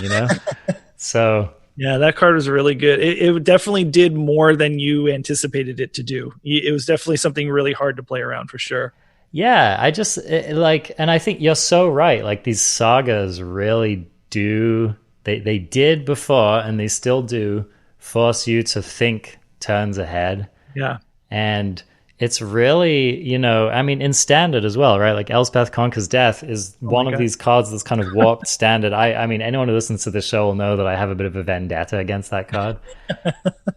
So. Yeah, that card was really good. It definitely did more than you anticipated it to do. It was definitely something really hard to play around, for sure. Yeah, and I think you're so right. Like these sagas really do, they did before, and they still do force you to think turns ahead. Yeah. And it's really, I mean, in standard as well, right? Like Elspeth Conquers Death is one of these cards that's kind of warped standard. I mean, anyone who listens to this show will know that I have a bit of a vendetta against that card.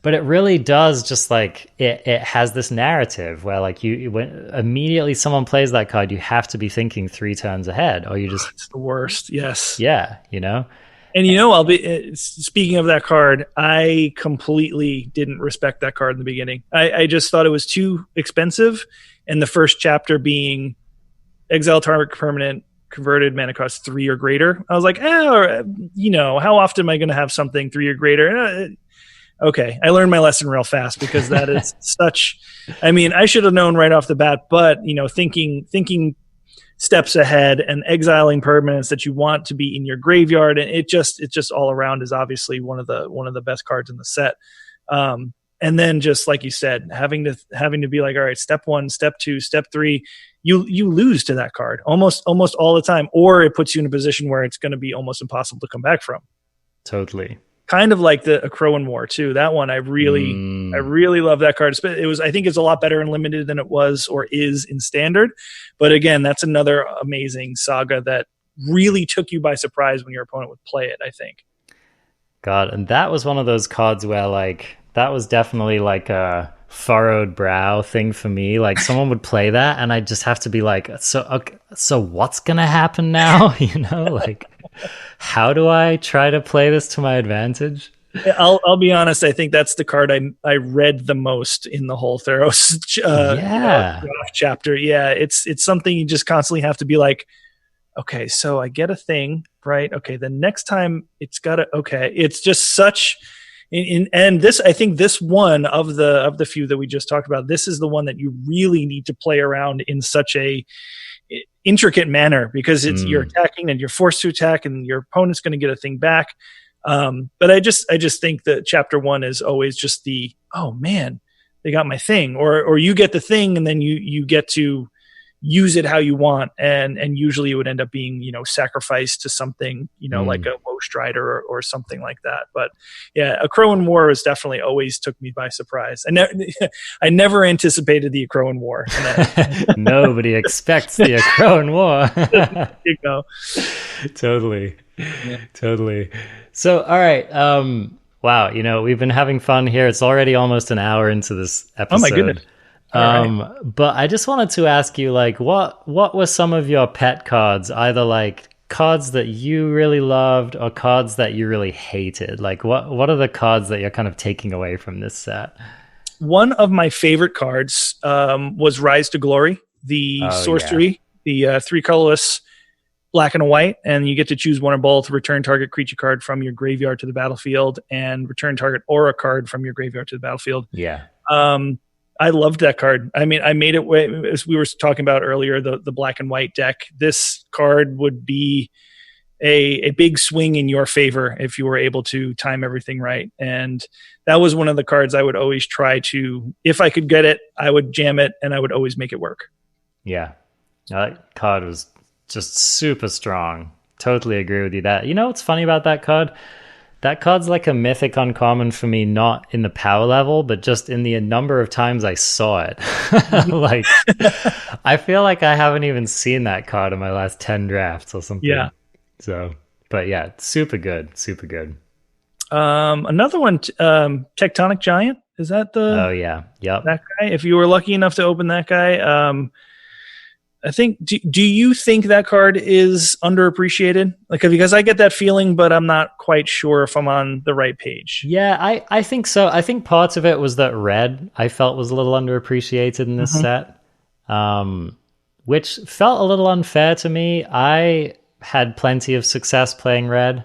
But it really does just like, it has this narrative where like when immediately someone plays that card, you have to be thinking 3 turns ahead, or you just... It's the worst, yes. Yeah, And I'll be speaking of that card, I completely didn't respect that card in the beginning. I just thought it was too expensive, and the first chapter being exile target permanent, converted, mana cost 3 or greater. I was like, how often am I going to have something 3 or greater? Okay, I learned my lesson real fast, because that is such. I mean, I should have known right off the bat, but thinking steps ahead and exiling permanents that you want to be in your graveyard, and it just all around is obviously one of the best cards in the set. And then just like you said, having to be like, all right, step 1, step 2, step 3, you lose to that card almost all the time, or it puts you in a position where it's going to be almost impossible to come back from. Totally. Kind of like a Crowan War too. That one I really love that card. I think it's a lot better in limited than it was or is in standard. But again, that's another amazing saga that really took you by surprise when your opponent would play it, I think. God, and that was one of those cards where like that was definitely like a furrowed brow thing for me. Like someone would play that and I'd just have to be like, so okay, so what's gonna happen now? Like how do I try to play this to my advantage? I'll be honest. I think that's the card I read the most in the whole Theros draft chapter. Yeah, it's something you just constantly have to be like, okay, so I get a thing, right? Okay, the next time it's got to, okay, it's just such. And this, I think this one of the few that we just talked about, this is the one that you really need to play around in such a intricate manner, because it's you're attacking and you're forced to attack and your opponent's going to get a thing back. But I just think that chapter 1 is always just the, oh man, they got my thing, or you get the thing and then you get to use it how you want, and usually it would end up being sacrificed to something like a Woe Strider or something like that. But yeah, a Crowan War has definitely always took me by surprise. I never anticipated the Crowan War. Nobody expects the Crowan War. You go. Totally. So all right, wow, we've been having fun here. It's already almost an hour into this episode. Oh my goodness. Right. But I just wanted to ask you, like, what were some of your pet cards, either like cards that you really loved or cards that you really hated? Like what are the cards that you're kind of taking away from this set? One of my favorite cards was Rise to Glory, the sorcery, the 3 colorless black and a white, and you get to choose one or both. Return target creature card from your graveyard to the battlefield, and return target aura card from your graveyard to the battlefield. Yeah. I loved that card. I mean, I made it, as we were talking about earlier, the black and white deck. This card would be a big swing in your favor if you were able to time everything right. And that was one of the cards I would always try to, if I could get it, I would jam it and I would always make it work. Yeah. That card was just super strong. Totally agree with you. That, what's funny about that card? That card's like a mythic uncommon for me, not in the power level, but just in the number of times I saw it. Like, I feel like I haven't even seen that card in my last 10 drafts or something. Yeah. So, but yeah, super good. Another one, Tectonic Giant. Is that the? Oh yeah. Yep. That guy. If you were lucky enough to open that guy, I think, do you think that card is underappreciated? Like, because I get that feeling, but I'm not quite sure if I'm on the right page. Yeah, I think so. I think parts of it was that red I felt was a little underappreciated in this set, which felt a little unfair to me. I had plenty of success playing red.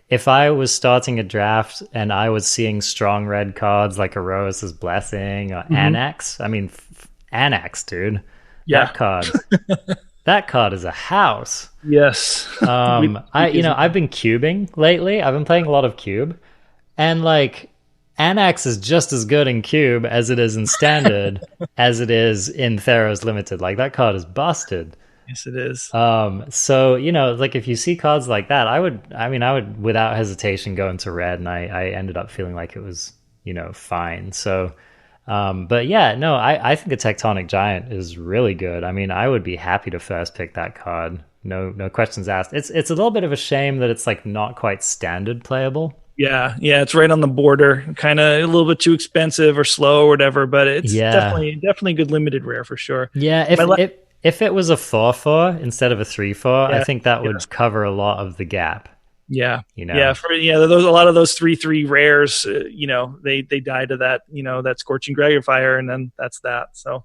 If I was starting a draft and I was seeing strong red cards like Erois' Blessing or Annex, I mean, Annex, dude. Yeah. That card is a house. Yes. I've been cubing lately. I've been playing a lot of cube, and like Annex is just as good in cube as it is in standard as it is in Theros Limited. Like, that card is busted. Yes, it is. So, like, if you see cards like that, I would without hesitation go into red, and I ended up feeling like it was, fine. So, but yeah, no, I think the Tectonic Giant is really good. I mean, I would be happy to first pick that card. No questions asked. It's a little bit of a shame that it's like not quite standard playable. Yeah, it's right on the border, kind of a little bit too expensive or slow or whatever, but it's definitely good limited rare for sure. Yeah, if it was a 4/4 instead of a 3/4, I think that would cover a lot of the gap. Yeah, those a lot of those 3/3 rares, they die to that, that Scorching Dragonfire, and then that's that. So,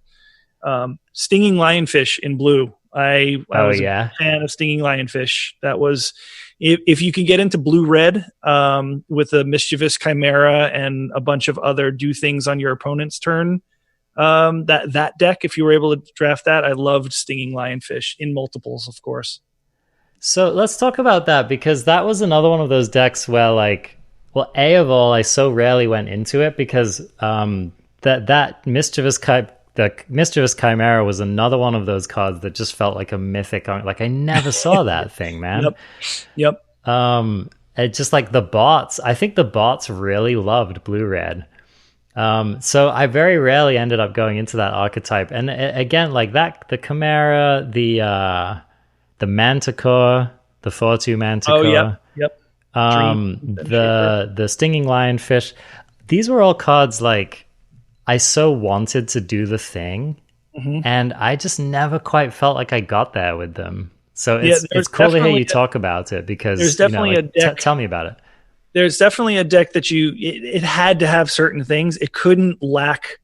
Stinging Lionfish in blue. I was a fan of Stinging Lionfish. That was, if you can get into blue-red with a Mischievous Chimera and a bunch of other do things on your opponent's turn, that deck, if you were able to draft that, I loved Stinging Lionfish in multiples, of course. So let's talk about that, because that was another one of those decks where, like, well, A of all, I so rarely went into it because that Mischievous Chimera was another one of those cards that just felt like a mythic. Like, I never saw that thing, man. Yep. It just, like, the bots. I think the bots really loved blue-red. So I very rarely ended up going into that archetype. And again, like that, the Chimera, the Manticore, the 4/2 Manticore. Oh, yep. The Stinging Lionfish. These were all cards like I so wanted to do the thing, and I just never quite felt like I got there with them. So it's cool to hear you talk about it, because there's definitely a deck. Tell me about it. There's definitely a deck that it had to have certain things. It couldn't lack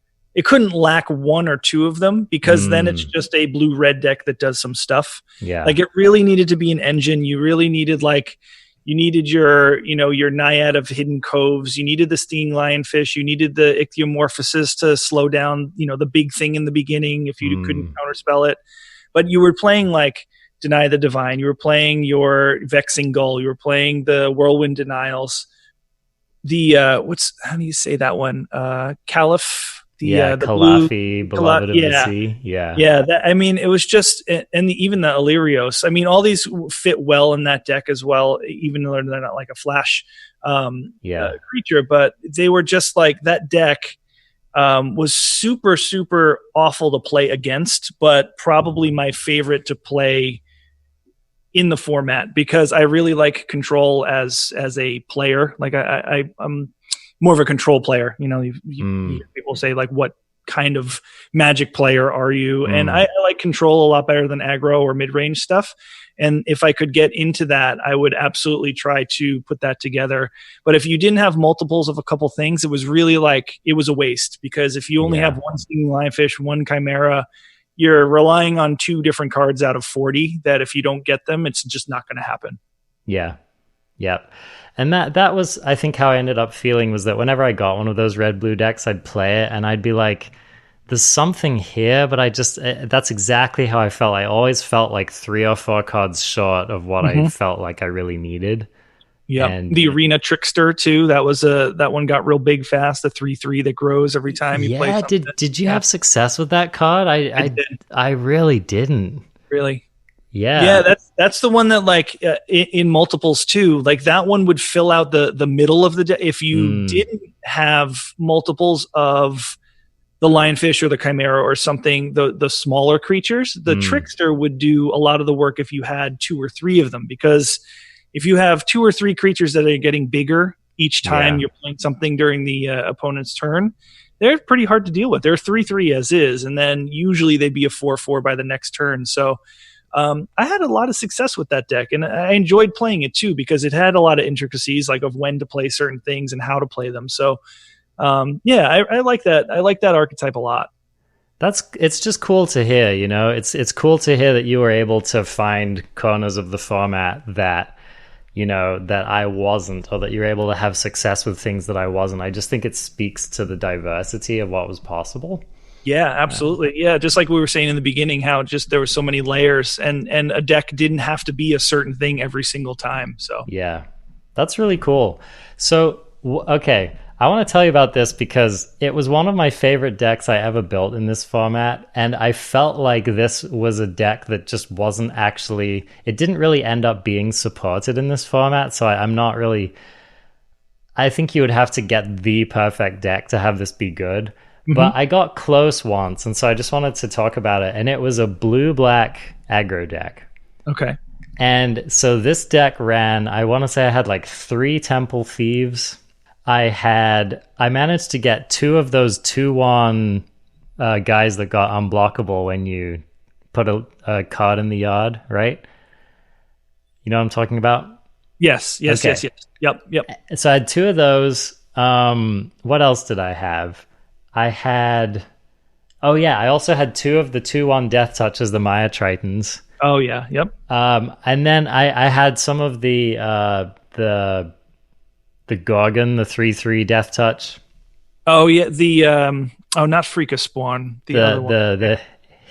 one or two of them, because then it's just a blue-red deck that does some stuff. Yeah. Like, it really needed to be an engine. You really needed your Naiad of Hidden Coves. You needed the Stinging Lionfish. You needed the Ichthyomorphosis to slow down, the big thing in the beginning if you couldn't counterspell it. But you were playing like Deny the Divine. You were playing your Vexing Gull. You were playing the Whirlwind Denials. The how do you say that one? Caliph. The Calafi, Beloved of the Sea. Yeah. It was just, and even the Illyrios. I mean, all these fit well in that deck as well, even though they're not like a flash creature. But they were just like, that deck was super, super awful to play against, but probably my favorite to play in the format, because I really like control as a player. Like, I'm more of a control player. People say, like, what kind of Magic player are you? And I like control a lot better than aggro or mid-range stuff. And if I could get into that, I would absolutely try to put that together. But if you didn't have multiples of a couple things, it was really like, it was a waste, because if you only have one Stinging Lionfish, one Chimera, you're relying on 2 different cards out of 40 that if you don't get them, it's just not going to happen. Yeah. Yep. And that was, I think, how I ended up feeling, was that whenever I got one of those red-blue decks, I'd play it and I'd be like, there's something here, but that's exactly how I felt. I always felt like 3 or 4 cards short of what I felt like I really needed. Yeah. The Arena Trickster too. That one got real big fast. The 3/3 that grows every time you play something. Did you have success with that card? I really didn't. Really? Yeah, that's the one that, like, in multiples too. Like, that one would fill out the middle of the deck. If you didn't have multiples of the Lionfish or the Chimera or something, the smaller creatures, the Trickster would do a lot of the work if you had 2 or 3 of them. Because if you have 2 or 3 creatures that are getting bigger each time you're playing something during the opponent's turn, they're pretty hard to deal with. They're 3/3 as is, and then usually they'd be a 4/4 by the next turn. So I had a lot of success with that deck, and I enjoyed playing it too, because it had a lot of intricacies, like, of when to play certain things and how to play them. So, I like that. I like that archetype a lot. It's just cool to hear, it's cool to hear that you were able to find corners of the format that, that I wasn't, or that you're able to have success with things that I wasn't. I just think it speaks to the diversity of what was possible. Yeah, absolutely. Yeah, just like we were saying in the beginning, how just there were so many layers, and a deck didn't have to be a certain thing every single time. So yeah, that's really cool. So okay, I want to tell you about this, because it was one of my favorite decks I ever built in this format, and I felt like this was a deck that just wasn't actually, it didn't really end up being supported in this format. So I'm not really, I think you would have to get the perfect deck to have this be good. But I got close once, and so I just wanted to talk about it. And it was a blue-black aggro deck. Okay. And so this deck ran, I want to say I had like 3 Temple Thieves. I managed to get 2 of those 2/1 guys that got unblockable when you put a card in the yard, right? You know what I'm talking about? Yes. Yep. So I had 2 of those. What else did I have? I also had 2 of the 2/1 Death Touches, the Maya Tritons. Oh yeah, yep. And then I had some of the Gorgon, the 3/3 Death Touch. Oh yeah, not Freak of Spawn, the other one. The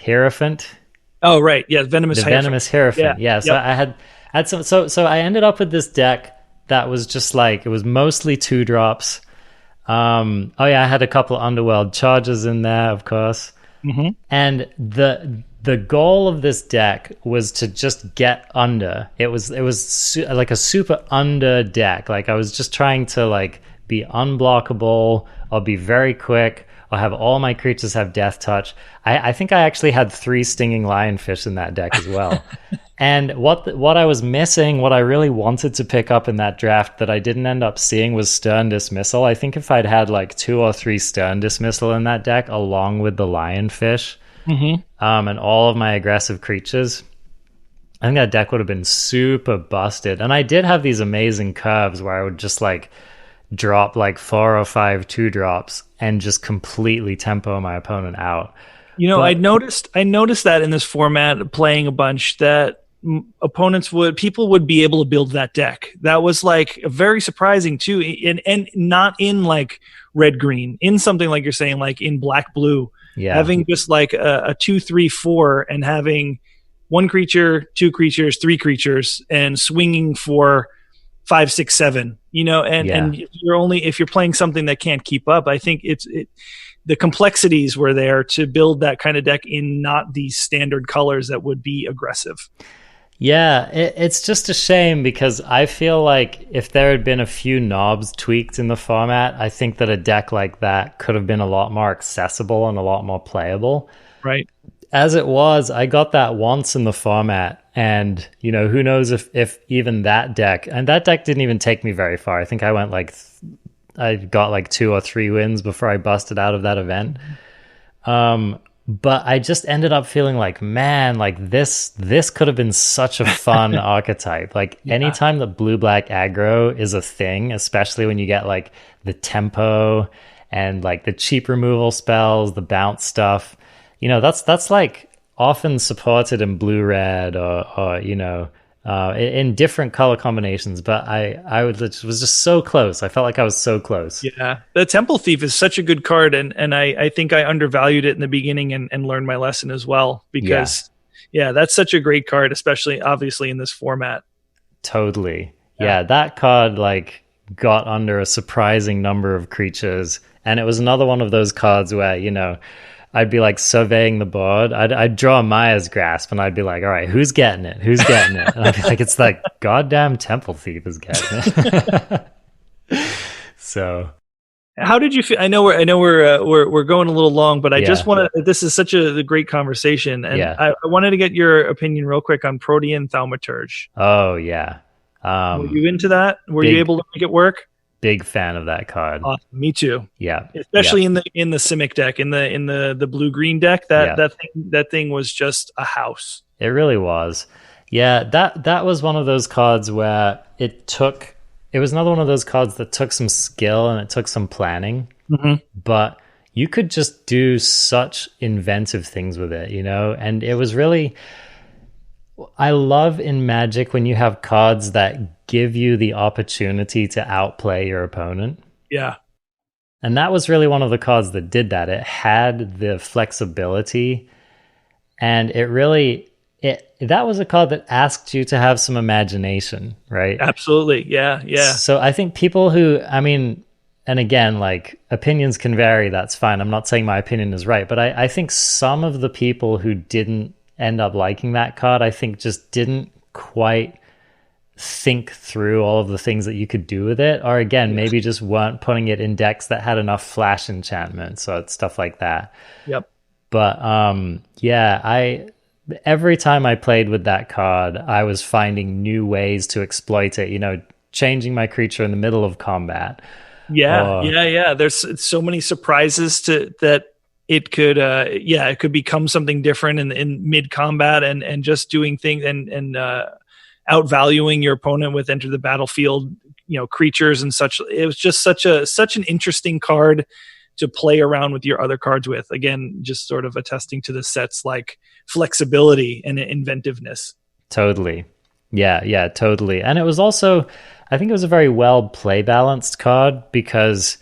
Hierophant. Oh right, yeah, Venomous Hierophant. Yeah. So I had some. So I ended up with this deck that was just like, it was mostly 2-drops. I had a couple of Underworld Charges in there, of course. And the goal of this deck was to just get under. It was like a super under deck. Like, I was just trying to, like, be unblockable, or be very quick, or have all my creatures have Death Touch. I think I actually had 3 Stinging Lionfish in that deck as well. And what I was missing, what I really wanted to pick up in that draft that I didn't end up seeing was Stern Dismissal. I think if I'd had like 2 or 3 Stern Dismissal in that deck, along with the Lionfish, and all of my aggressive creatures, I think that deck would have been super busted. And I did have these amazing curves where I would just like drop like 4 or 5 2-drops and just completely tempo my opponent out. You know, I noticed that in this format, playing a bunch, that people would be able to build that deck. That was like very surprising too, and not in like red green, in something like you're saying, like in black blue. Yeah, having just like a 2, 3, 4, and having 1 creature, 2 creatures, 3 creatures, and swinging for 5, 6, 7. You know, and you're only, if you're playing something that can't keep up. I think the complexities were there to build that kind of deck in not these standard colors that would be aggressive. Yeah, it's just a shame because I feel like if there had been a few knobs tweaked in the format, I think that a deck like that could have been a lot more accessible and a lot more playable. Right. As it was, I got that once in the format, and you know, who knows if even that deck, and that deck didn't even take me very far. I think I went like I got like 2 or 3 wins before I busted out of that event. But I just ended up feeling like, man, like this could have been such a fun archetype. Like anytime that blue-black aggro is a thing, especially when you get like the tempo and like the cheap removal spells, the bounce stuff, you know, that's like often supported in blue-red or you know, in different color combinations, but I was just so close. I felt like I was so close. Yeah, the Temple Thief is such a good card, and I think I undervalued it in the beginning and learned my lesson as well, because that's such a great card, especially obviously in this format. Totally. Yeah, that card like got under a surprising number of creatures, and it was another one of those cards where, you know, I'd be like surveying the board. I'd draw Maya's Grasp, and I'd be like, all right, who's getting it? Who's getting it? And I'd be like, it's like goddamn Temple Thief is getting it. So, how did you feel? I know we're going a little long, but I just want to. This is such a great conversation, and I wanted to get your opinion real quick on Protean Thaumaturge. Oh yeah, were you into that? Were you able to make it work? Big fan of that card. Me too. Yeah, especially in the Simic deck, in the blue green deck. That thing was just a house. It really was. Yeah, that was one of those cards where it was another one of those cards that took some skill and it took some planning, but you could just do such inventive things with it, you know. And it was really, I love in Magic when you have cards that give you the opportunity to outplay your opponent. Yeah. And that was really one of the cards that did that. It had the flexibility, and that was a card that asked you to have some imagination, right? Absolutely. Yeah. So I think people who, I mean, and again, like opinions can vary, that's fine. I'm not saying my opinion is right, but I think some of the people who didn't end up liking that card, I think just didn't quite think through all of the things that you could do with it, or again, maybe just weren't putting it in decks that had enough flash enchantments or stuff like that. Yep. But every time I played with that card, I was finding new ways to exploit it, you know, changing my creature in the middle of combat. There's so many surprises that it could become something different in mid combat, and just doing things and outvaluing your opponent with enter the battlefield, you know, creatures and such. It was just such an interesting card to play around with your other cards with. Again, just sort of attesting to the set's like flexibility and inventiveness. Totally. Yeah, totally. And it was also, I think it was a very well play balanced card, because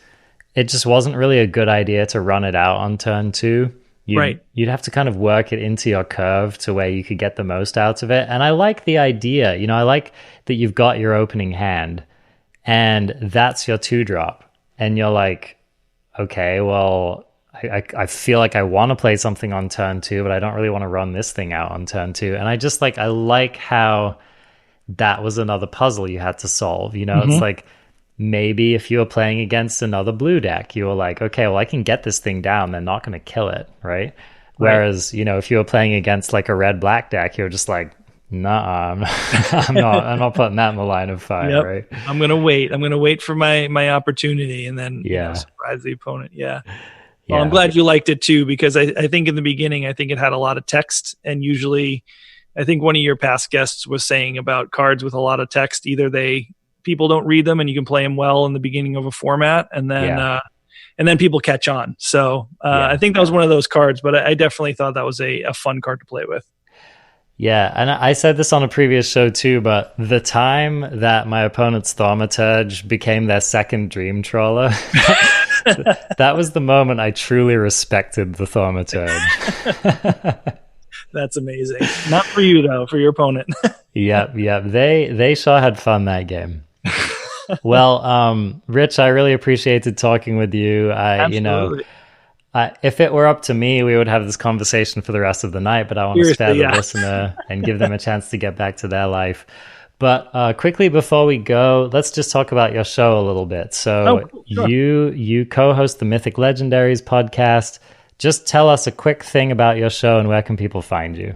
it just wasn't really a good idea to run it out on turn 2. You'd have to kind of work it into your curve to where you could get the most out of it. And I like the idea, you know, I like that you've got your opening hand and that's your 2-drop. And you're like, okay, well, I feel like I want to play something on turn 2, but I don't really want to run this thing out on turn 2. And I like how that was another puzzle you had to solve. You know, It's like, maybe if you were playing against another blue deck, you were like, okay, well, I can get this thing down. They're not going to kill it, right? Whereas, you know, if you were playing against like a red-black deck, you're just like, Nah, I'm not putting that in the line of fire, right? I'm gonna wait for my opportunity, and then surprise the opponent. Well, I'm glad you liked it too, because I think in the beginning, I think it had a lot of text, and usually I think one of your past guests was saying about cards with a lot of text, either people don't read them and you can play them well in the beginning of a format, and then people catch on. So I think that was one of those cards, but I definitely thought that was a fun card to play with. Yeah, and I said this on a previous show too, but the time that my opponent's Thaumaturge became their second Dream Trawler, that was the moment I truly respected the Thaumaturge. That's amazing. Not for you, though, for your opponent. Yep. They sure had fun that game. Well, Rich, I really appreciated talking with you. Absolutely. If it were up to me, we would have this conversation for the rest of the night, but I want to spare the listener and give them a chance to get back to their life. But quickly before we go, let's just talk about your show a little bit. So sure. You co-host the Mythic Legendaries podcast. Just tell us a quick thing about your show and where can people find you?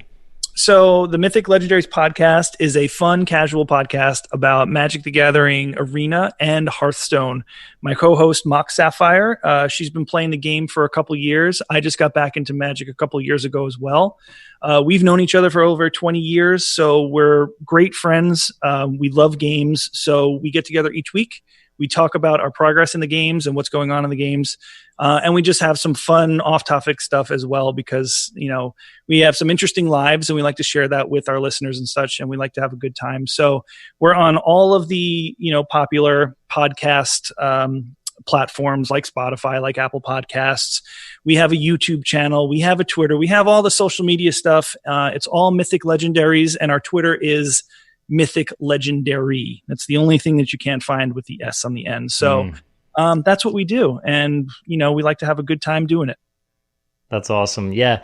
So the Mythic Legendaries podcast is a fun, casual podcast about Magic the Gathering Arena and Hearthstone. My co-host, Mock Sapphire, she's been playing the game for a couple years. I just got back into Magic a couple years ago as well. We've known each other for over 20 years, so we're great friends. We love games, so we get together each week. We talk about our progress in the games and what's going on in the games. And we just have some fun off-topic stuff as well, because, we have some interesting lives and we like to share that with our listeners and such, and we like to have a good time. So we're on all of the, popular podcast platforms like Spotify, like Apple Podcasts. We have a YouTube channel. We have a Twitter. We have all the social media stuff. It's all Mythic Legendaries, and our Twitter is Mythic Legendary. That's the only thing that you can't find with the S on the end. So that's what we do. And, we like to have a good time doing it. That's awesome. Yeah.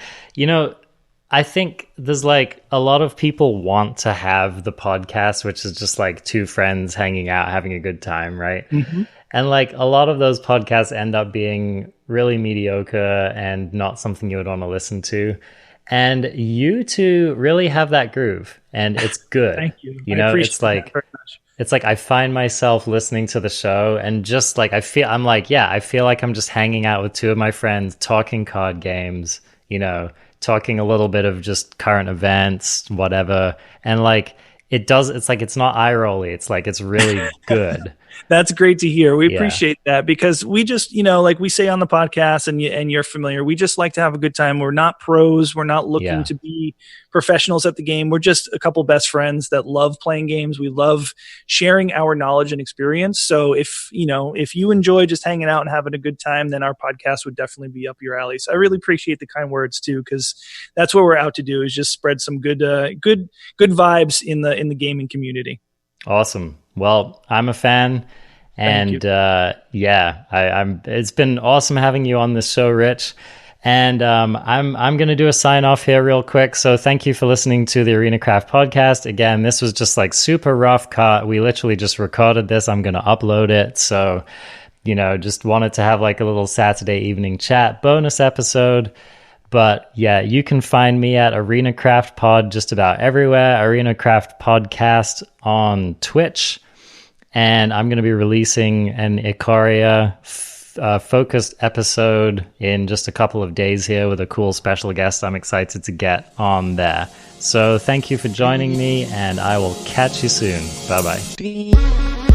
I think there's like a lot of people want to have the podcast, which is just like two friends hanging out, having a good time, right? Mm-hmm. And like a lot of those podcasts end up being really mediocre and not something you would want to listen to. And you two really have that groove, and it's good. Thank you. It's like I find myself listening to the show and just like I feel like I'm just hanging out with two of my friends, talking card games, talking a little bit of just current events, whatever. And like it's not eye rolly. It's like it's really good. That's great to hear. We appreciate that, because we just, like we say on the podcast, and you're familiar, we just like to have a good time. We're not pros. We're not looking to be professionals at the game. We're just a couple best friends that love playing games. We love sharing our knowledge and experience. So if you enjoy just hanging out and having a good time, then our podcast would definitely be up your alley. So I really appreciate the kind words too, because that's what we're out to do, is just spread some good vibes in the gaming community. Awesome. Well, I'm a fan, and it's been awesome having you on this show, Rich. And I'm going to do a sign off here real quick. So thank you for listening to the Arena Craft podcast. Again, this was just like super rough cut. We literally just recorded this. I'm going to upload it. So, just wanted to have like a little Saturday evening chat bonus episode. But yeah, you can find me at Arena Craft Pod just about everywhere. Arena Craft Podcast on Twitch. And I'm going to be releasing an Ikaria focused episode in just a couple of days here with a cool special guest I'm excited to get on there. So thank you for joining me, and I will catch you soon. Bye-bye.